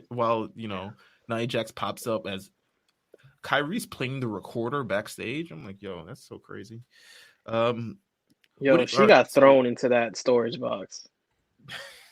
While Nia Jax pops up as Kyrie's playing the recorder backstage. I'm like, yo, that's so crazy. She got thrown into that storage box.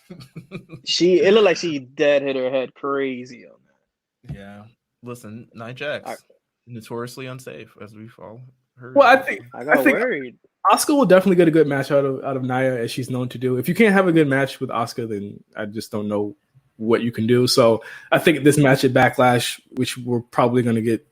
It looked like she dead hit her head crazy on that. Yeah. Listen, Nia Jax, notoriously unsafe as we all heard. Well, I got worried. Asuka will definitely get a good match out of Nia, as she's known to do. If you can't have a good match with Asuka, then I just don't know what you can do. So I think this match at Backlash, which we're probably going to get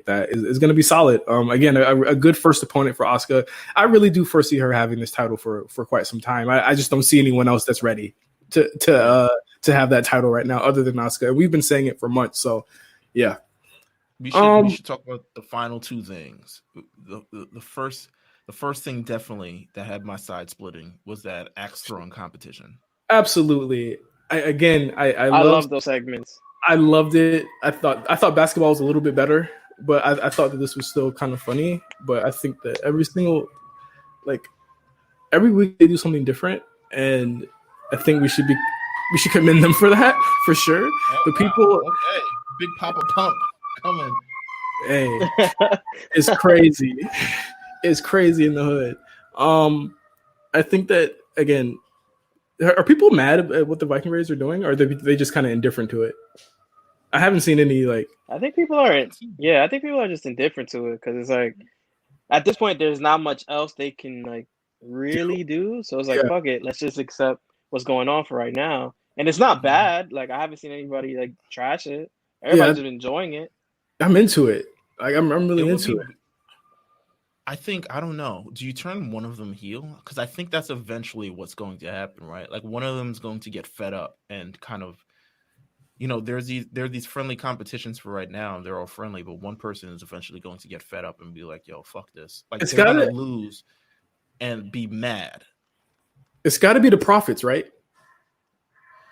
that, is going to be solid. Again, a good first opponent for Asuka. I really do foresee her having this title for quite some time. I just don't see anyone else that's ready to have that title right now, other than Asuka. We've been saying it for months. So yeah, we should talk about the final two things. The first thing definitely that had my side splitting was that axe throwing competition. Absolutely. I love those segments. I loved it. I thought basketball was a little bit better, but I thought that this was still kind of funny. But I think that every week they do something different, and I think we should commend them for that, for sure. The people, okay, Big Papa Pump coming. Hey, it's crazy. It's crazy in the hood. I think that, again, are people mad at what the Viking Raiders are doing, or are they just kind of indifferent to it? I haven't seen any I think people are. Yeah, I think people are just indifferent to it because it's like at this point there's not much else they can really do. So it's fuck it, let's just accept what's going on for right now. And it's not bad. Like I haven't seen anybody trash it. Everybody's just enjoying it. I'm into it. I'm really into it. I think, I don't know. Do you turn one of them heel? Because I think that's eventually what's going to happen, right? Like one of them is going to get fed up and kind of, there are these friendly competitions for right now. They're all friendly, but one person is eventually going to get fed up and be like, "Yo, fuck this!" Like they're gonna lose and be mad. It's got to be the Profits, right?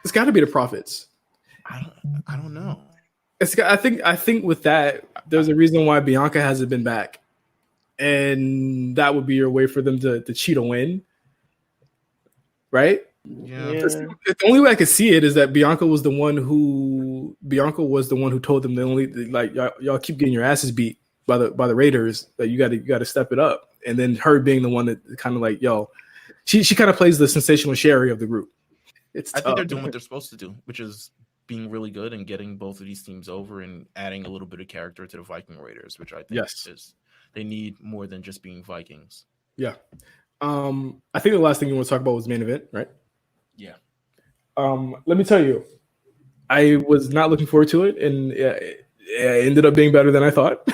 It's got to be the Profits. I don't know. I think with that, there's a reason why Bianca hasn't been back. And that would be your way for them to cheat a win, right? Yeah. The only way I could see it is that Bianca was the one who told them y'all keep getting your asses beat by the Raiders, that you got to step it up. And then her being the one that kind of she kind of plays the sensational Sherry of the group. I think they're doing what they're supposed to do, which is being really good and getting both of these teams over and adding a little bit of character to the Viking Raiders, which I think is. They need more than just being Vikings. Yeah. I think the last thing you want to talk about was main event, right? Yeah. Let me tell you, I was not looking forward to it, and it ended up being better than I thought.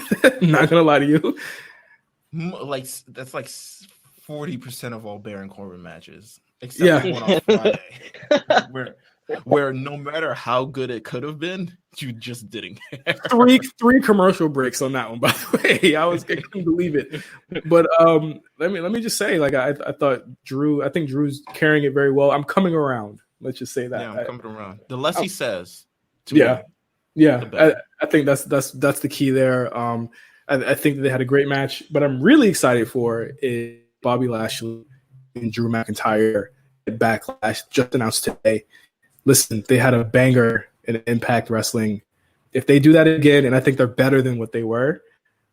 Not going to lie to you. That's 40% of all Baron Corbin matches, except for one on Friday, where no matter how good it could have been, you just didn't care. Three commercial breaks on that one, by the way. I couldn't believe it. But let me just say, I thought I think Drew's carrying it very well. I'm coming around. Let's just say that. Yeah, I'm coming around. The less he says, I think that's the key there. I think that they had a great match, but I'm really excited for is Bobby Lashley and Drew McIntyre at Backlash, just announced today. Listen, they had a banger in Impact Wrestling. If they do that again, and I think they're better than what they were,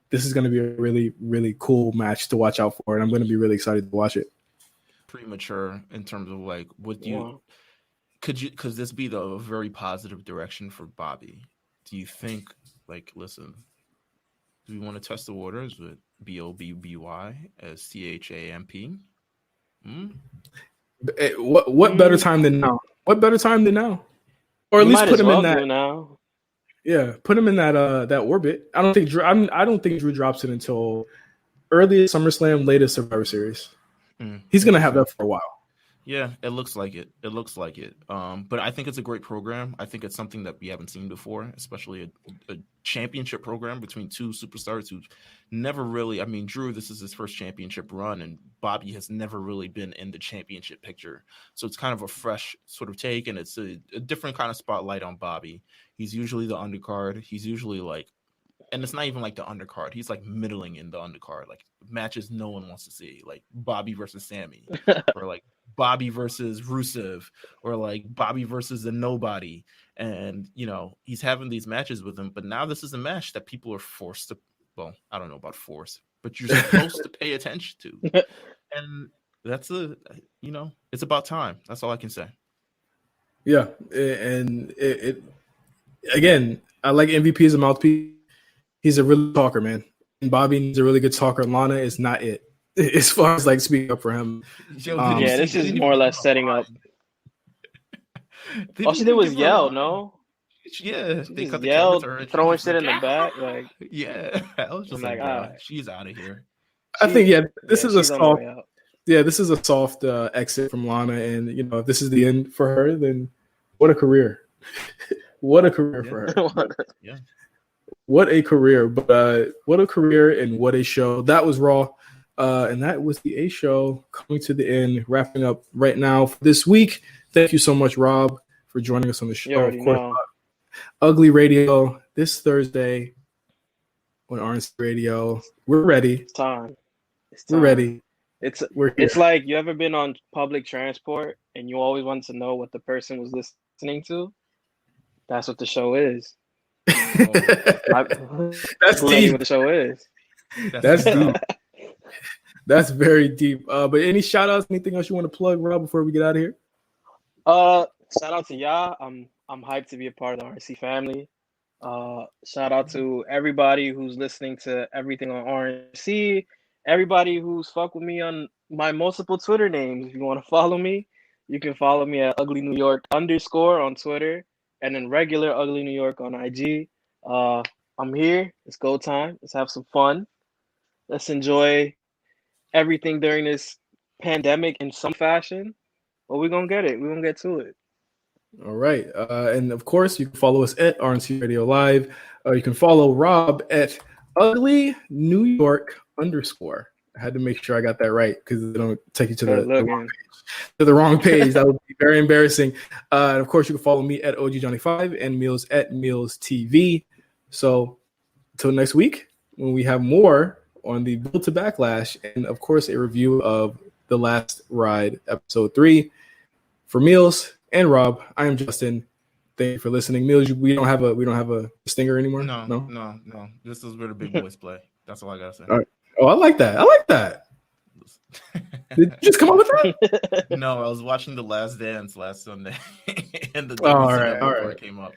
this is going to be a really, really cool match to watch out for, and I'm going to be really excited to watch it. Premature in terms of could this be a very positive direction for Bobby? Do you think, listen, do we want to test the waters with BOBBY as CHAMP? What better time than now? What better time than now? Or at least put him in that. Now. Yeah, put him in that orbit. I don't think Drew drops it until earliest SummerSlam, latest Survivor Series. He's gonna have that for a while. Yeah, it looks like it. But I think it's a great program. I think it's something that we haven't seen before, especially a championship program between two superstars who never really. I mean, Drew, this is his first championship run, and Bobby has never really been in the championship picture. So it's kind of a fresh sort of take, and it's a different kind of spotlight on Bobby. He's usually the undercard. He's usually and it's not even the undercard. He's middling in the undercard, matches no one wants to see, like Bobby versus Sammy, or Bobby versus Rusev, or Bobby versus the nobody. And, he's having these matches with him, but now this is a match that people are forced to, well, I don't know about force, but you're supposed to pay attention to. And that's it's about time. That's all I can say. Yeah. And it again, I like MVP as a mouthpiece. He's a really talker, man. And Bobby needs a really good talker. Lana is not it. as far as like speaking up for him. This is more or less setting up. All she did was yell, no? Yeah, She they just cut the yelled, camera to her. throwing shit in the back. Like, yeah, I was just like, all right. she's out of here. I think this is a she's on the way soft. out. Yeah, this is a soft exit from Lana, and you know, if this is the end for her, then what a career! What a career for her! Yeah, what a career! But what a career and what a show! That was Raw, and that was the A Show coming to the end, wrapping up right now for this week. Thank you so much, Rob, for joining us on the show. Of course, Ugly Radio this Thursday on RNC Radio. We're ready. It's time. We're ready. It's like, you ever been on public transport and you always want to know what the person was listening to? That's what the show is. That's deep. What the show is. That's deep. That's very deep. But any shout outs, anything else you want to plug, Rob, before we get out of here? Shout out to y'all. I'm hyped to be a part of the RNC family. Shout out to everybody who's listening to everything on RNC. Everybody who's fuck with me on my multiple Twitter names. If you want to follow me, you can follow me at Ugly New York _ on Twitter, and then regular Ugly New York on IG. I'm here. It's go time. Let's have some fun. Let's enjoy everything during this pandemic in some fashion. But we're gonna get it. We're gonna get to it. All right. And of course, you can follow us at RNC Radio Live. You can follow Rob at Ugly New York _ I had to make sure I got that right because they don't take you to the wrong page. That would be very embarrassing. And of course, you can follow me at OGJohnny5 and Meelz at Meelz TV. So until next week, when we have more on the Build to Backlash and of course a review of The Last Ride episode 3. For Meelz and Rob, I am Justin. Thank you for listening. Meelz, we don't have a stinger anymore. No. This is where the big boys play. That's all I gotta say. All right. Oh, I like that. Did you just come up with that? No, I was watching The Last Dance last Sunday, and the all right. came up.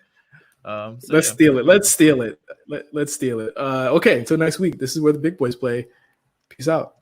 Let's steal it. Let's steal it. Okay, until next week. This is where the big boys play. Peace out.